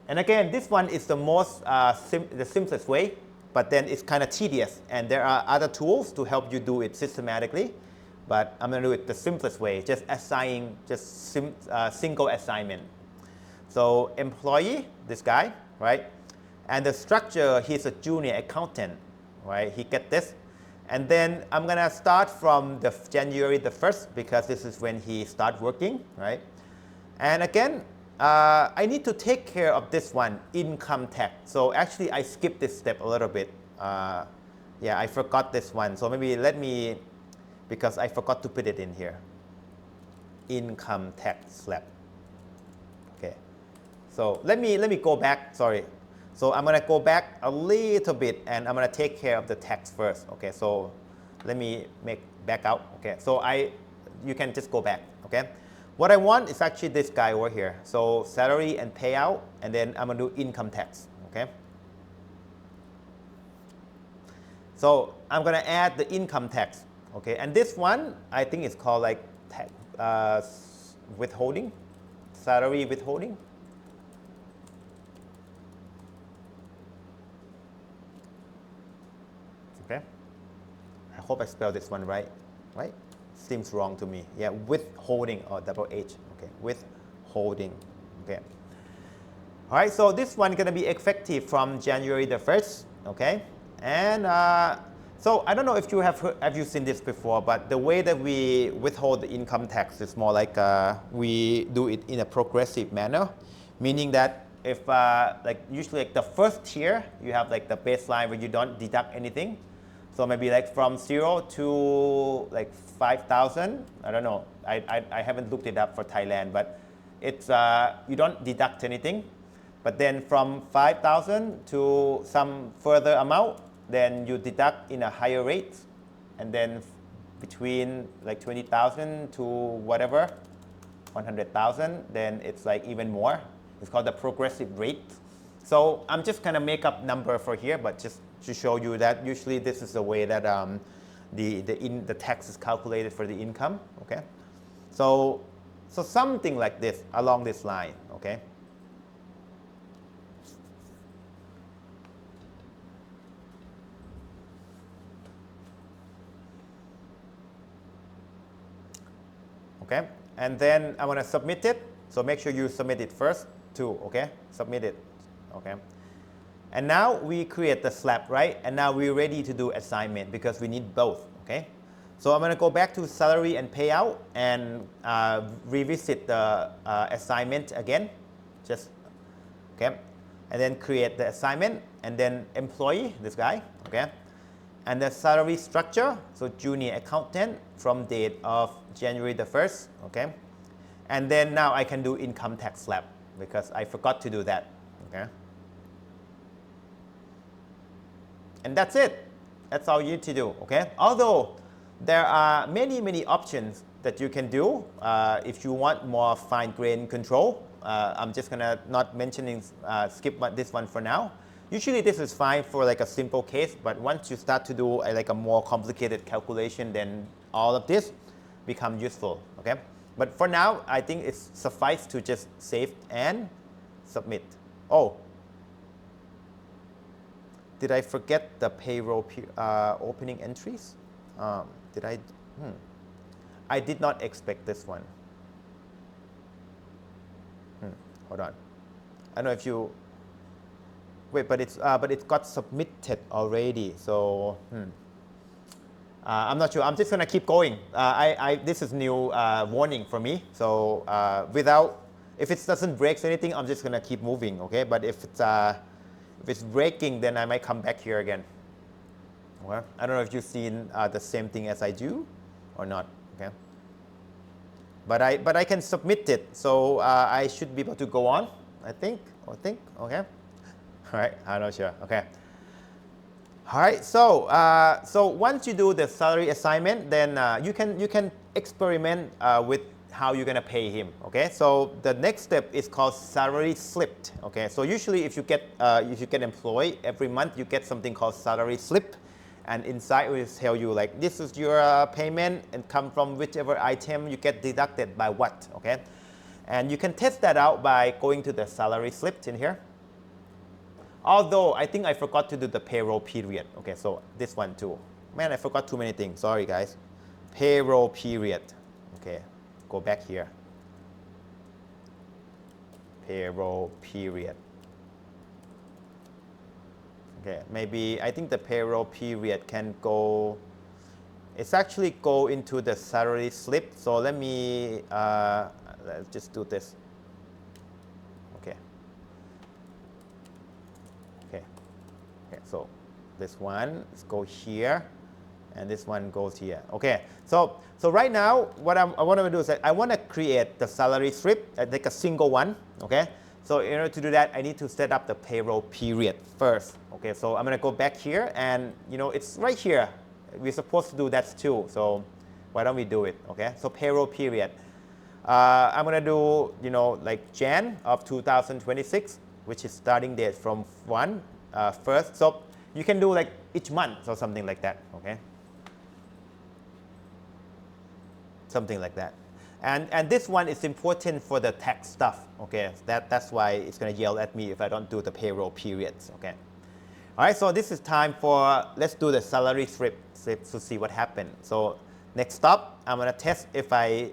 and again, this one is the most the simplest way, but then it's kind of tedious. And there are other tools to help you do it systematically. But I'm going to do it the simplest way, just assigning just single assignment. So employee, this guy, right? And the structure, he's a junior accountant, right? He get this. And then I'm going to start from the January the 1st because this is when he start working, right? And again, I need to take care of this one, income tax. So actually, I skipped this step a little bit. Yeah, I forgot this one. So maybe let me, because I forgot to put it in here. Income tax slab. Okay. So let me go back. Sorry. So I'm going to go back a little bit, and I'm going to take care of the tax first. Okay. So let me make back out. Okay. So you can just go back. Okay. What I want is actually this guy over here. So salary and payout, and then I'm going to do income tax. Okay. So I'm going to add the income tax. Okay. And this one, I think it's called like tax, withholding, salary withholding. Okay. I hope I spelled this one right. Right? Seems wrong to me. Yeah, withholding or double H. Okay, withholding. Okay. All right, so this one is going to be effective from January the 1st. Okay. And so I don't know if you have you seen this before, but the way that we withhold the income tax is more like we do it in a progressive manner, meaning that if like usually like the first tier, you have like the baseline where you don't deduct anything. So maybe like from 0 to like 5,000. I don't know. I haven't looked it up for Thailand, but it's you don't deduct anything. But then from 5,000 to some further amount, then you deduct in a higher rate. And then between like 20,000 to whatever, 100,000, then it's like even more. It's called the progressive rate. So I'm just kind of make up number for here, but just to show you that usually this is the way that the tax is calculated for the income. Okay, so something like this along this line. Okay. Okay, and then I want to submit it. So make sure you submit it first too. Okay, submit it. Okay. And now we create the slab, right? And now we're ready to do assignment because we need both, okay? So I'm going to go back to salary and payout and revisit the assignment again. Just, okay? And then create the assignment and then employee, this guy, okay? And the salary structure, so junior accountant from date of January the 1st, okay? And then now I can do income tax slab because I forgot to do that, okay? And that's it. That's all you need to do, okay? Although there are many options that you can do if you want more fine-grained control. I'm just gonna not mentioning, skip this one for now. Usually this is fine for like a simple case, but once you start to do like a more complicated calculation, then all of this become useful, okay? But for now, I think it's suffice to just save and submit. Oh. Did I forget the payroll opening entries? Did I? I did not expect this one. Hold on. I don't know if you. Wait, but it got submitted already. So I'm not sure. I'm just gonna keep going. This is new warning for me. So without If it doesn't break anything, I'm just gonna keep moving, okay? But if it's breaking, then I might come back here again. Well, I don't know if you've seen the same thing as I do or not, okay? But I can submit it, so I should be able to go on, I think, okay? All right, I'm not sure, okay. All right, so once you do the salary assignment, then you can experiment with how you're gonna pay him, okay? So the next step is called salary slip, okay? So usually if you get employed every month, you get something called salary slip, and inside it will tell you like this is your payment and come from whichever item you get deducted by what, okay? And you can test that out by going to the salary slip in here. Although I think I forgot to do the payroll period, okay? So this one too. Man, I forgot too many things. Sorry guys. Payroll period, okay? Go back here. Payroll period. Okay, maybe I think the payroll period can go, it's actually go into the salary slip. So let me, let's just do this. Okay. Okay. Okay, so this one go here, and this one goes here. Okay, so right now, what I want to do is that I want to create the salary slip, like a single one, okay? So in order to do that, I need to set up the payroll period first. Okay, so I'm going to go back here, and it's right here. We're supposed to do that too. So why don't we do it? Okay, so payroll period. I'm going to do like Jan of 2026, which is starting date from 1st. So you can do like each month or something like that. Okay, something like that. And this one is important for the tax stuff, okay? That's why it's going to yell at me if I don't do the payroll periods, okay? All right, so this is time for, let's do the salary slip to see what happened. So next stop, I'm going to test if I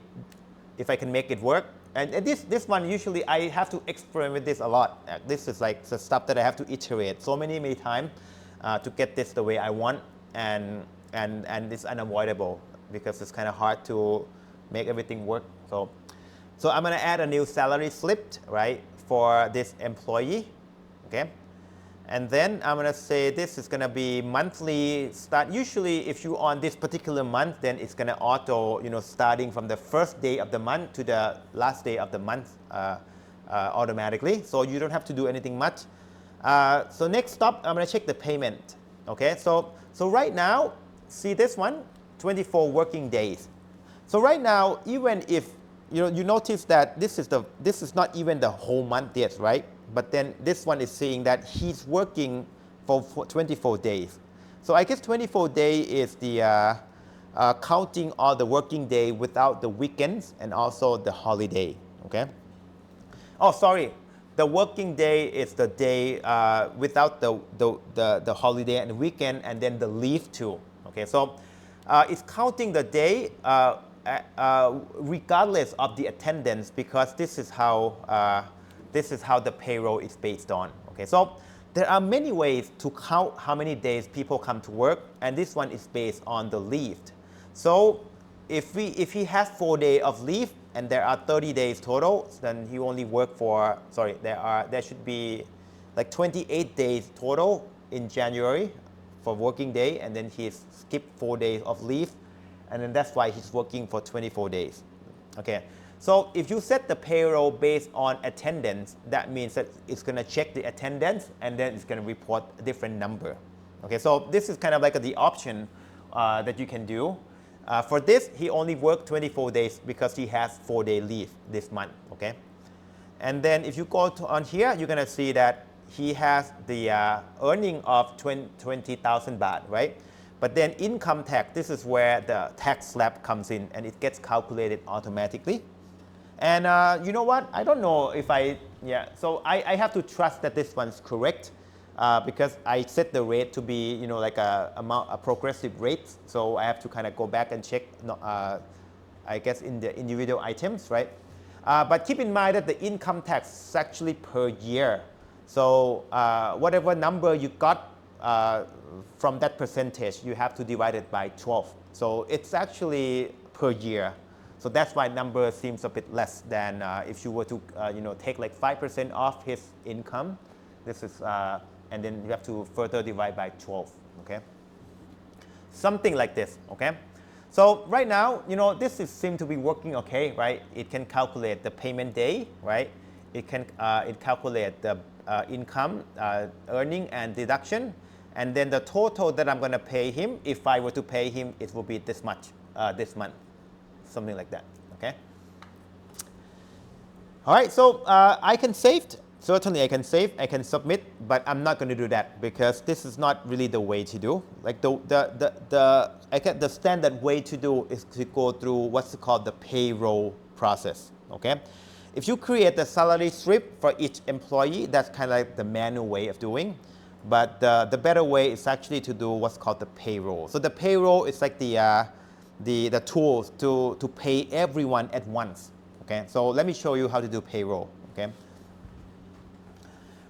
can make it work. And this one, usually I have to experiment with this a lot. This is like the stuff that I have to iterate so many times to get this the way I want. And it's unavoidable because it's kind of hard to make everything work. So I'm going to add a new salary slip, right, for this employee, okay? And then I'm going to say this is going to be monthly start. Usually if you're on this particular month, then it's going to auto, starting from the first day of the month to the last day of the month automatically. So you don't have to do anything much. So next stop, I'm going to check the payment, okay? So right now, see this one, 24 working days. So right now, even if you notice that this is not even the whole month yet, right? But then this one is saying that he's working for 24 days. So I guess 24 days is the counting all the working day without the weekends and also the holiday. Okay. Oh, sorry. The working day is the day without the holiday and the weekend, and then the leave too. Okay. So it's counting the day. Regardless of the attendance, because this is how the payroll is based on. Okay, so there are many ways to count how many days people come to work, and this one is based on the leave. So if he has 4 days of leave and there are 30 days total, then he only work for there should be like 28 days total in January for working day, and then he skipped 4 days of leave. And then that's why he's working for 24 days. Okay, so if you set the payroll based on attendance, that means that it's going to check the attendance and then it's going to report a different number. Okay, so this is kind of like the option that you can do. For this, he only worked 24 days because he has 4-day leave this month. Okay, and then if you go on here, you're going to see that he has the earning of 20,000 baht, right? But then income tax, this is where the tax slab comes in and it gets calculated automatically. And you know what? I don't know if so I have to trust that this one's correct because I set the rate to be, like a progressive rate. So I have to kind of go back and check, I guess, in the individual items, right? But keep in mind that the income tax is actually per year. So whatever number you got, from that percentage, you have to divide it by 12. So it's actually per year. So that's why number seems a bit less than if you were to take like 5% off his income. This is and then you have to further divide by 12. Okay, something like this. Okay, so right now this seems to be working okay, right? It can calculate the payment day, right? It can calculate the income, earning and deduction, and then the total that I'm going to pay him. If I were to pay him, it will be this much this month, something like that. Okay. All right. So I can save. Certainly, I can save. I can submit, but I'm not going to do that because this is not really the way to do. Like the standard way to do is to go through what's called the payroll process. Okay. If you create the salary slip for each employee, that's kind of like the manual way of doing. But the better way is actually to do what's called the payroll. So the payroll is like the tools to pay everyone at once. Okay. So let me show you how to do payroll. Okay.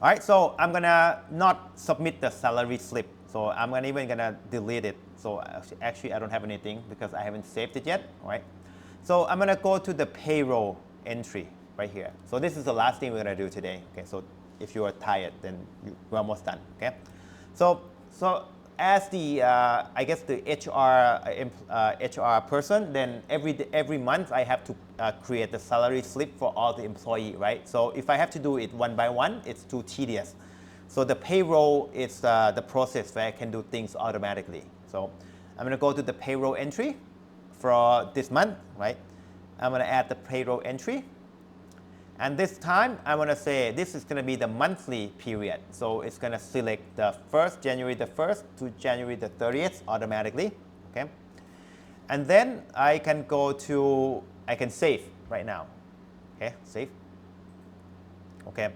All right, so I'm going to not submit the salary slip. So I'm even going to delete it. So actually, I don't have anything because I haven't saved it yet. All right. So I'm going to go to the payroll entry right here. So this is the last thing we're going to do today. Okay, so if you are tired, then you're almost done. Okay. So as the I guess the HR person, then every month I have to create the salary slip for all the employee, right? So if I have to do it one by one, it's too tedious. So the payroll is the process where I can do things automatically. So I'm going to go to the payroll entry for this month, right? I'm going to add the payroll entry. And this time, I want to say this is going to be the monthly period. So it's going to select the January the 1st to January the 30th automatically. Okay. And then I can I can save right now. Okay, save. Okay.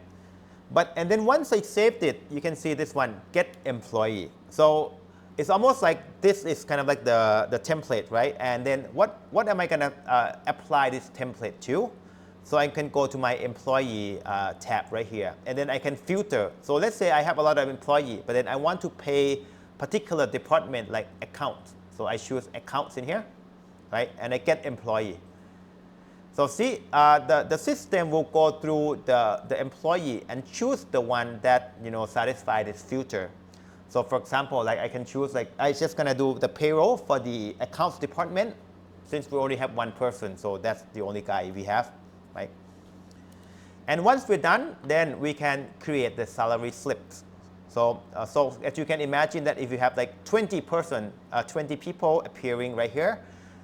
And then once I saved it, you can see this one, get employee. So it's almost like this is kind of like the template, right? And then what am I going to apply this template to? So I can go to my employee tab right here, and then I can filter. So let's say I have a lot of employees, but then I want to pay particular department like accounts. So I choose accounts in here, right? And I get employee. So see, the system will go through the employee and choose the one that satisfy this filter. So for example, like I can choose like I'm just gonna do the payroll for the accounts department, since we only have one person. So that's the only guy we have. Right? And once we're done, then we can create the salary slips. So as you can imagine that if you have like 20 people appearing right here,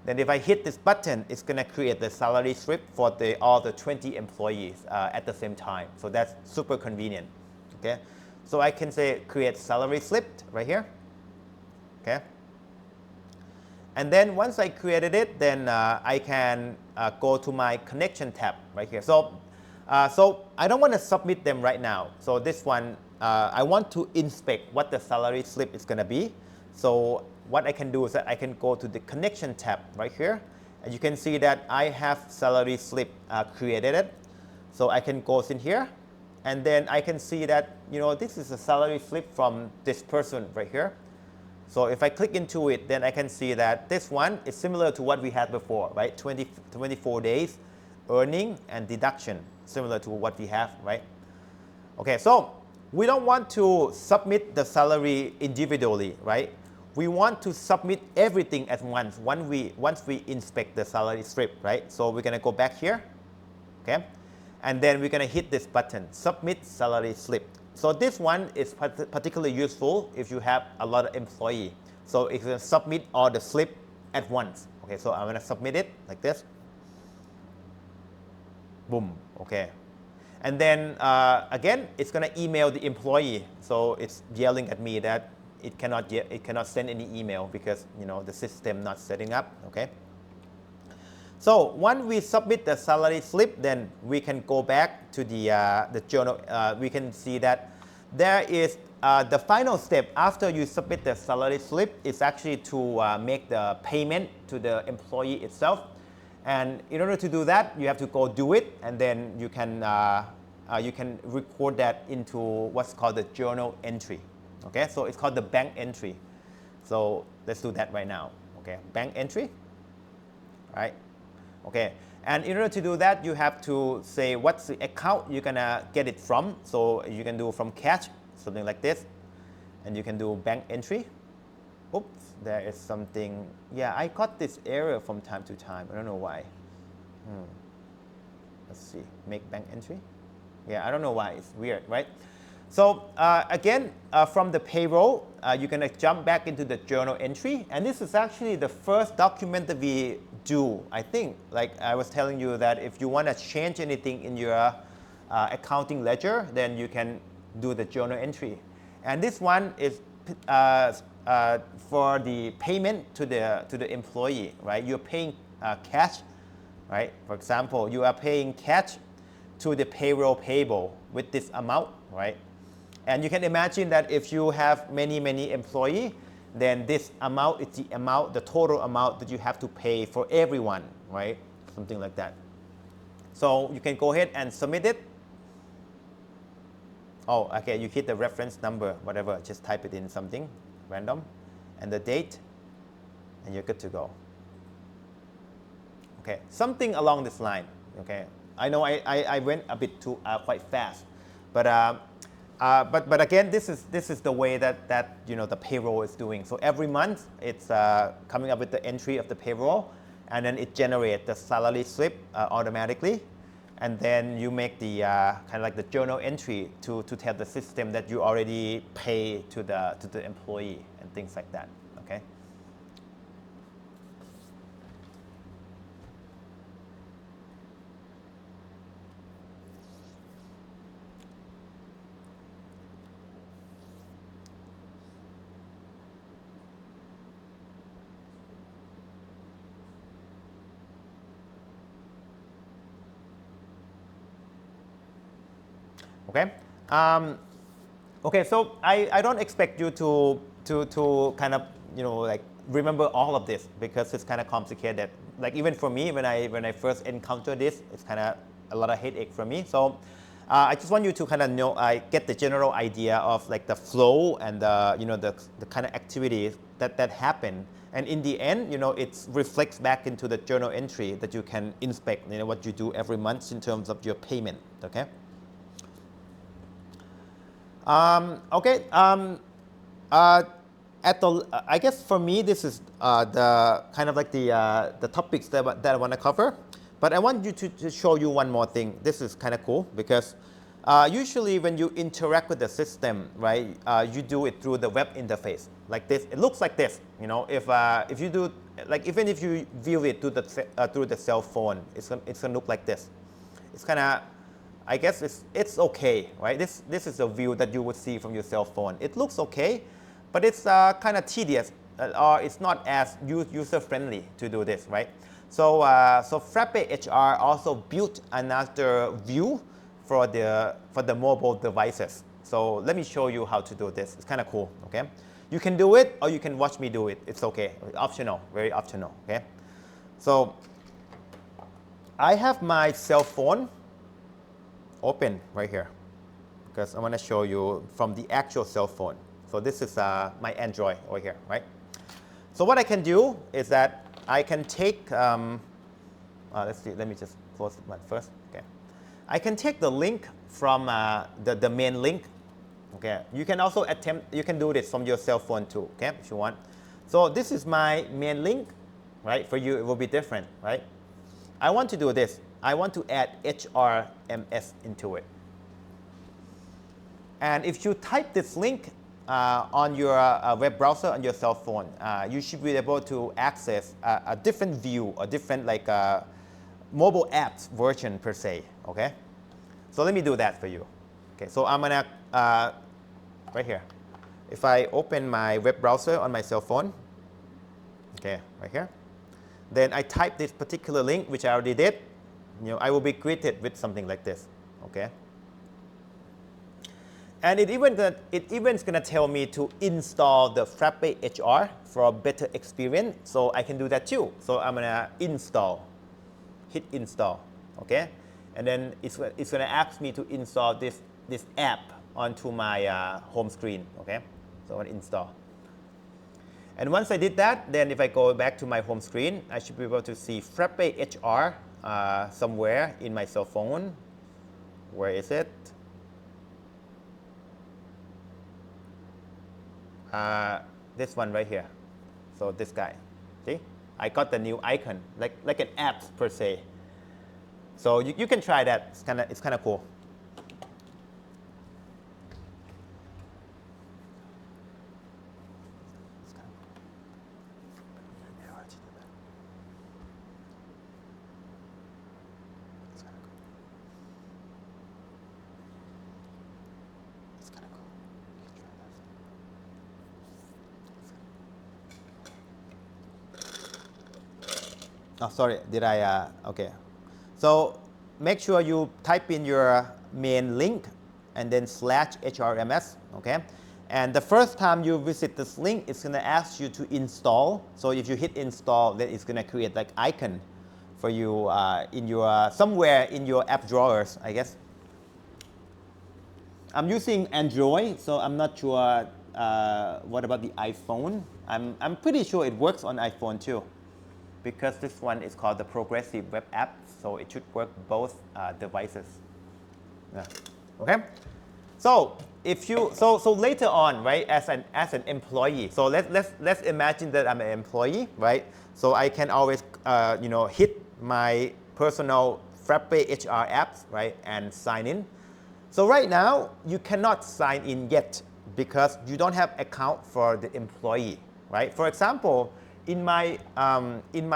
then if I hit this button, it's going to create the salary slip for all the 20 employees at the same time. So that's super convenient. Okay? So I can say create salary slip right here. Okay? And then once I created it, then I can go to my connection tab right here. So I don't want to submit them right now. So this one, I want to inspect what the salary slip is going to be. So what I can do is that I can go to the connection tab right here. And you can see that I have salary slip created. So I can go in here. And then I can see that this is a salary slip from this person right here. So if I click into it, then I can see that this one is similar to what we had before, right? 24 days, earning and deduction, similar to what we have, right? Okay, so we don't want to submit the salary individually, right? We want to submit everything at once once we inspect the salary slip, right? So we're going to go back here, okay? And then we're going to hit this button, Submit Salary Slip. So this one is particularly useful if you have a lot of employees. So it's going to submit all the slip at once. Okay, so I'm going to submit it like this. Boom. Okay. And then again, it's going to email the employee. So it's yelling at me that it cannot send any email because the system not setting up. Okay. So once we submit the salary slip, then we can go back to the journal. We can see that there is the final step after you submit the salary slip is actually to make the payment to the employee itself. And in order to do that, you have to go do it, and then you can record that into what's called the journal entry. Okay, so it's called the bank entry. So let's do that right now. Okay, bank entry. All right. Okay, and in order to do that, you have to say what's the account you're gonna get it from. So you can do from cash, something like this, and you can do bank entry. Oops, there is something. Yeah, I got this error from time to time. I don't know why. Let's see, make bank entry. Yeah, I don't know why, it's weird, right? So again, from the payroll, you're gonna jump back into the journal entry, and this is actually the first document that we do, I think. Like I was telling you that if you wanna change anything in your accounting ledger, then you can do the journal entry. And this one is for the payment to the employee, right? You're paying cash, right? For example, you are paying cash to the payroll payable with this amount, right? And you can imagine that if you have many employees, then this amount is the amount, the total amount that you have to pay for everyone, right? Something like that. So you can go ahead and submit it. Oh, okay, you hit the reference number, whatever, just type it in something random, and the date, and you're good to go. Okay, something along this line, okay? I know I went a bit too quite fast, but again, this is the way that you know the payroll is doing. So every month it's coming up with the entry of the payroll, and then it generates the salary slip automatically, and then you make the kind of like the journal entry to tell the system that you already pay to the employee and things like that. Okay. Okay. Okay. So I don't expect you to kind of like remember all of this because it's kind of complicated. Like even for me, when I first encountered this, it's kind of a lot of headache for me. So I just want you to kind of know, get the general idea of like the flow and the kind of activities that happen. And in the end, it reflects back into the journal entry that you can inspect, what you do every month in terms of your payment. Okay. Okay. I guess for me, this is the kind of like the topics that I want to cover. But I want you to show you one more thing. This is kind of cool because usually when you interact with the system, right, you do it through the web interface like this. It looks like this. If you do, like even if you view it through the cell phone, it's gonna look like this. It's kind of, I guess it's okay, right? This is a view that you would see from your cell phone. It looks okay, but it's kind of tedious, or it's not as user-friendly to do this, right? So Frappe HR also built another view for the mobile devices. So let me show you how to do this. It's kind of cool, okay? You can do it, or you can watch me do it. It's okay, optional, very optional, okay? So I have my cell phone open right here because I want to show you from the actual cell phone. So this is my Android over here, right? So what I can do is that I can take, let's see, let me just close it first. Okay, I can take the link from the main link. Okay, you can also you can do this from your cell phone too, okay, if you want. So this is my main link, right? For you, it will be different, right? I want to do this. I want to add HRMS into it. And if you type this link on your web browser on your cell phone, you should be able to access a different view, a different like mobile apps version per se. Okay, so let me do that for you. Okay, so I'm gonna right here. If I open my web browser on my cell phone, okay, right here, then I type this particular link, which I already did. I will be greeted with something like this, okay? And it even is gonna tell me to install the Frappe HR for a better experience, so I can do that too. So I'm gonna install, hit install, okay? And then it's gonna ask me to install this app onto my home screen, okay? So I'm gonna install. And once I did that, then if I go back to my home screen, I should be able to see Frappe HR somewhere in my cell phone. Where is it? This one right here. So this guy. See? I got the new icon, like an app per se. So you can try that. It's kind of cool. Oh, sorry, did I, okay. So make sure you type in your main link and then /HRMS, okay? And the first time you visit this link, it's gonna ask you to install. So if you hit install, then it's gonna create like icon for you in your, somewhere in your app drawers, I guess. I'm using Android, so I'm not sure what about the iPhone. I'm pretty sure it works on iPhone too, because this one is called the Progressive Web App, so it should work both devices. Yeah. Okay. So if you so later on, right, as an employee, so let's imagine that I'm an employee, right? So I can always hit my personal Frappe HR apps, right, and sign in. So right now you cannot sign in yet because you don't have account for the employee, right? For example, in my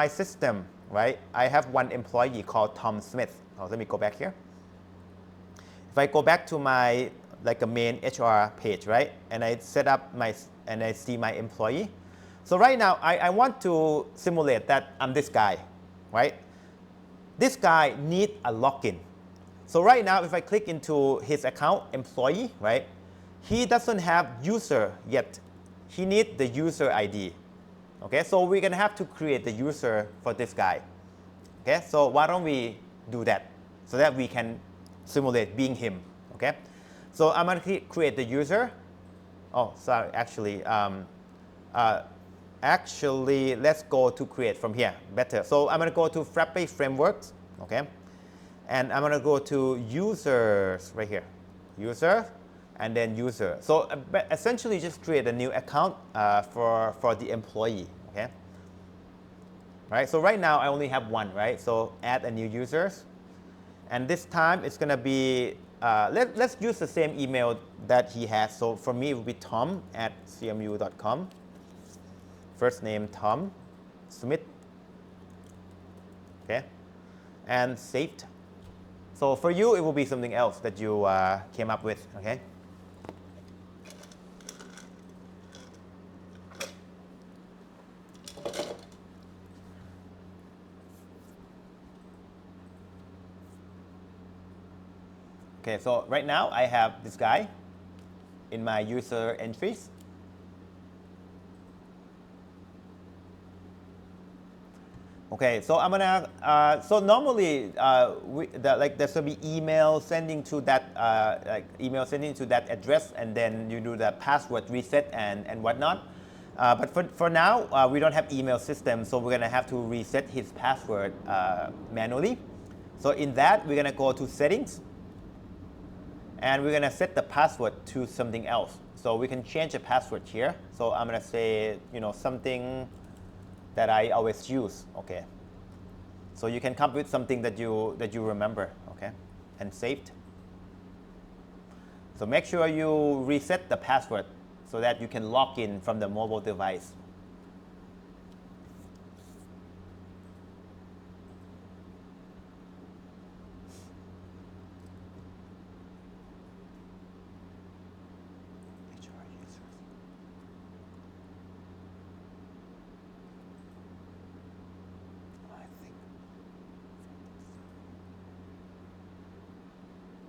system, right, I have one employee called Tom Smith. Oh, let me go back here. If I go back to my like a main HR page, right, and I set up and I see my employee. So right now I want to simulate that I'm this guy, right? This guy needs a login. So right now if I click into his account, employee, right, he doesn't have user yet. He needs the user ID. Okay, so we're going to have to create the user for this guy. Okay, so why don't we do that so that we can simulate being him. Okay, so I'm going to create the user. Oh, sorry, actually, let's go to create from here, better. So I'm going to go to Frappe Frameworks, okay, and I'm going to go to users right here, user, and then user. So essentially just create a new account for the employee, okay? Right, so right now I only have one, right? So add a new users. And this time it's gonna be, let's use the same email that he has. So for me it will be tom@cmu.com. First name Tom Smith, okay? And saved. So for you it will be something else that you came up with, okay? Okay, so right now I have this guy in my user entries. Okay, so I'm gonna. So normally, there's gonna be email sending to that address, and then you do the password reset and whatnot. But for now, we don't have email system, so we're gonna have to reset his password manually. So in that, we're gonna go to settings. And we're going to set the password to something else. So we can change the password here. So I'm going to say, something that I always use. Okay. So you can come up with something that you remember. Okay. And saved. So make sure you reset the password so that you can log in from the mobile device.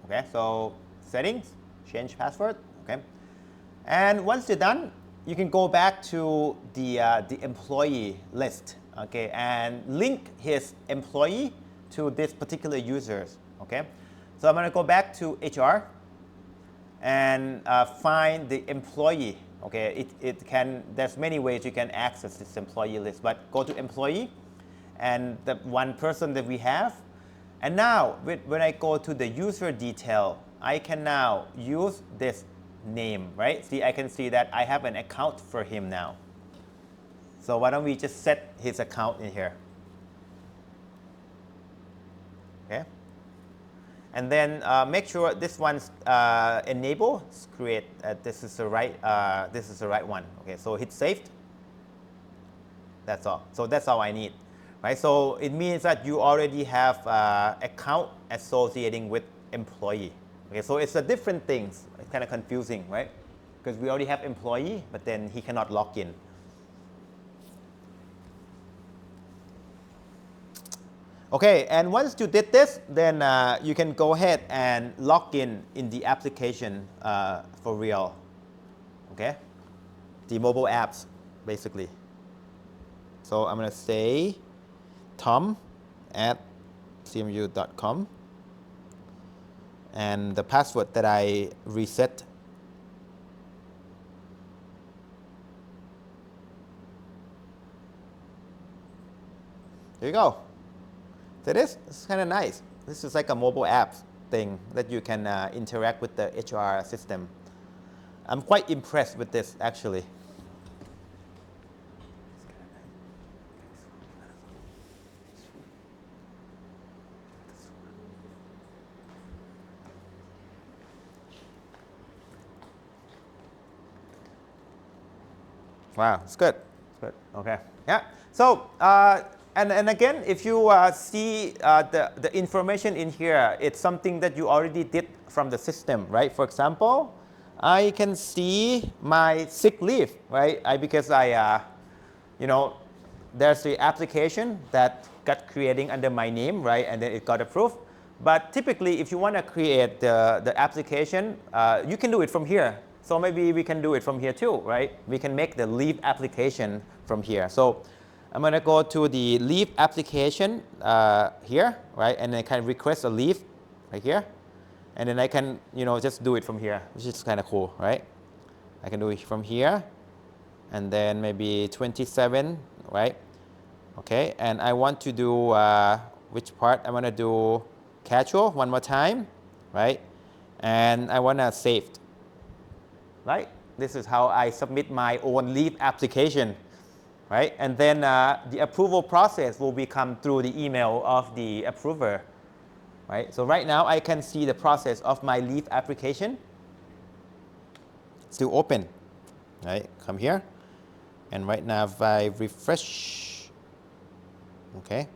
Okay, so settings, change password, okay. And once you're done, you can go back to the employee list, okay, and link his employee to this particular users, okay. So I'm going to go back to HR, and find the employee. Okay, there's many ways you can access this employee list, but go to employee and the one person that we have. And now when I go to the user detail, I can now use this name, right? See, I can see that I have an account for him now. So why don't we just set his account in here? Okay. And then make sure this one's enable. Create. This is the right one. Okay. So hit saved. That's all. So that's all I need, right? So it means that you already have account associating with employee. Okay. So it's a different things. It's kind of confusing, right? Because we already have employee, but then he cannot log in. Okay, and once you did this, then you can go ahead and log in the application for real. Okay, the mobile apps, basically. So I'm going to say tom@cmu.com, and the password that I reset. There you go. So it's kind of nice. This is like a mobile app thing that you can interact with the HR system. I'm quite impressed with this, actually. Wow, it's good. It's good. Okay. Yeah. So, and again, if you see the information in here, it's something that you already did from the system, right? For example, I can see my sick leave, right? Because there's the application that got creating under my name, right? And then it got approved. But typically, if you want to create the application, you can do it from here. So maybe we can do it from here too, right? We can make the leave application from here. So I'm going to go to the leave application here, right? And I can request a leave right here. And then I can, just do it from here, which is kind of cool, right? I can do it from here. And then maybe 27, right? Okay, and I want to do which part? I want to do casual one more time, right? And I want to save, right? This is how I submit my own leave application, right? And then the approval process will become through the email of the approver, right? So right now I can see the process of my leave application. Still open, right? Come here. And right now if I refresh, okay.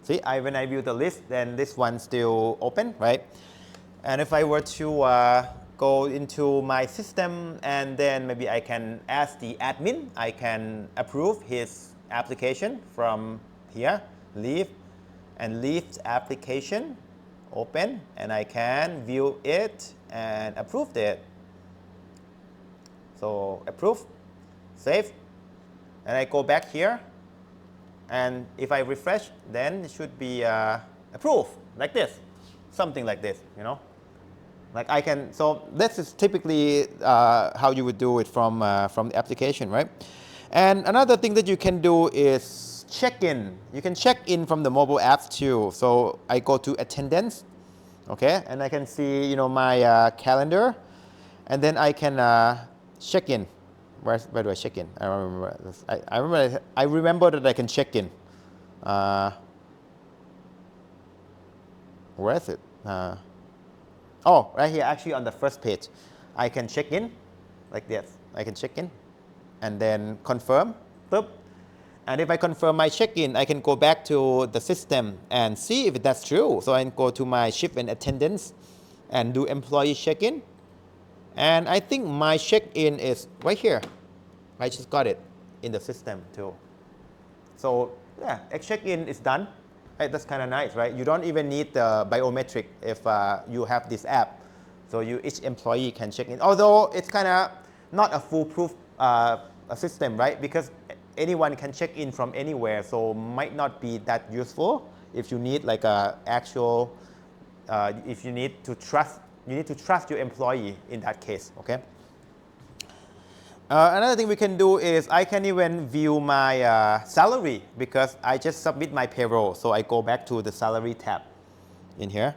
See, when I view the list, then this one's still open, right? And if I were to go into my system, and then maybe I can ask the admin, I can approve his application from here, leave, and leave application, open, and I can view it and approve it. So approve, save, and I go back here, and if I refresh, then it should be approved, like this, something like this, Like I can, so this is typically how you would do it from the application, right? And another thing that you can do is check in. You can check in from the mobile apps too. So I go to attendance, okay, and I can see my calendar, and then I can check in. Where do I check in? I remember this. I remember that I can check in. Where is it? Oh, right here, actually on the first page. I can check in like this. I can check in and then confirm. Boop. And if I confirm my check-in, I can go back to the system and see if that's true. So I can go to my shift and attendance and do employee check-in. And I think my check-in is right here. I just got it in the system too. So yeah, a check-in is done. Right, that's kind of nice, right? You don't even need the biometric if you have this app. So each employee can check in. Although it's kind of not a foolproof system, right? Because anyone can check in from anywhere, so might not be that useful if you need like a actual, if you need to trust You need to trust your employee in that case, okay? Another thing we can do is I can even view my salary because I just submit my payroll. So I go back to the salary tab in here.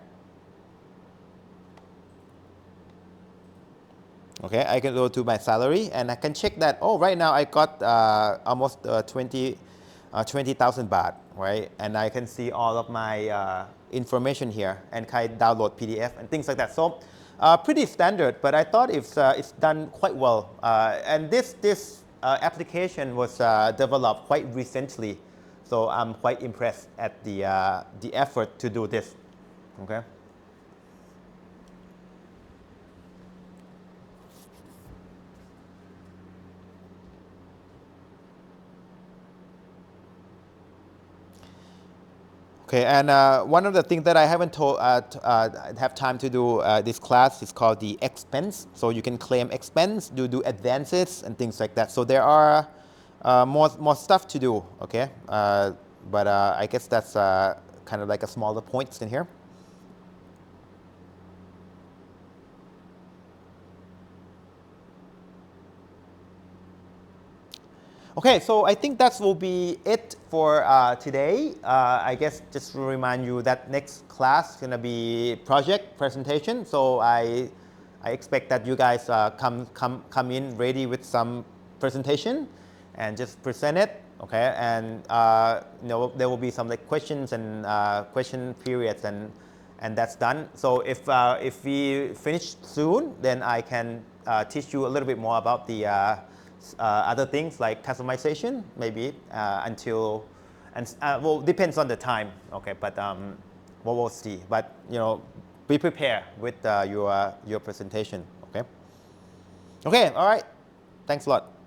Okay, I can go to my salary and I can check that, oh, right now I got almost 20,000 baht, right? And I can see all of my information here and can download PDF and things like that. So pretty standard, but I thought it's done quite well. And this application was developed quite recently. So I'm quite impressed at the effort to do this, okay? Okay, and one of the things that I haven't have time to do this class is called the expense. So you can claim expense, do advances and things like that. So there are more stuff to do, okay? But I guess that's kind of like a smaller points in here. Okay, so I think that will be it for today. I guess just to remind you that next class is going to be project presentation. So I expect that you guys come in ready with some presentation and just present it. Okay, and there will be some like questions and question periods and that's done. So if we finish soon, then I can teach you a little bit more about the other things like customization, maybe until, and well, depends on the time, okay, but we'll see. But be prepared with your presentation, okay? Okay, all right. Thanks a lot.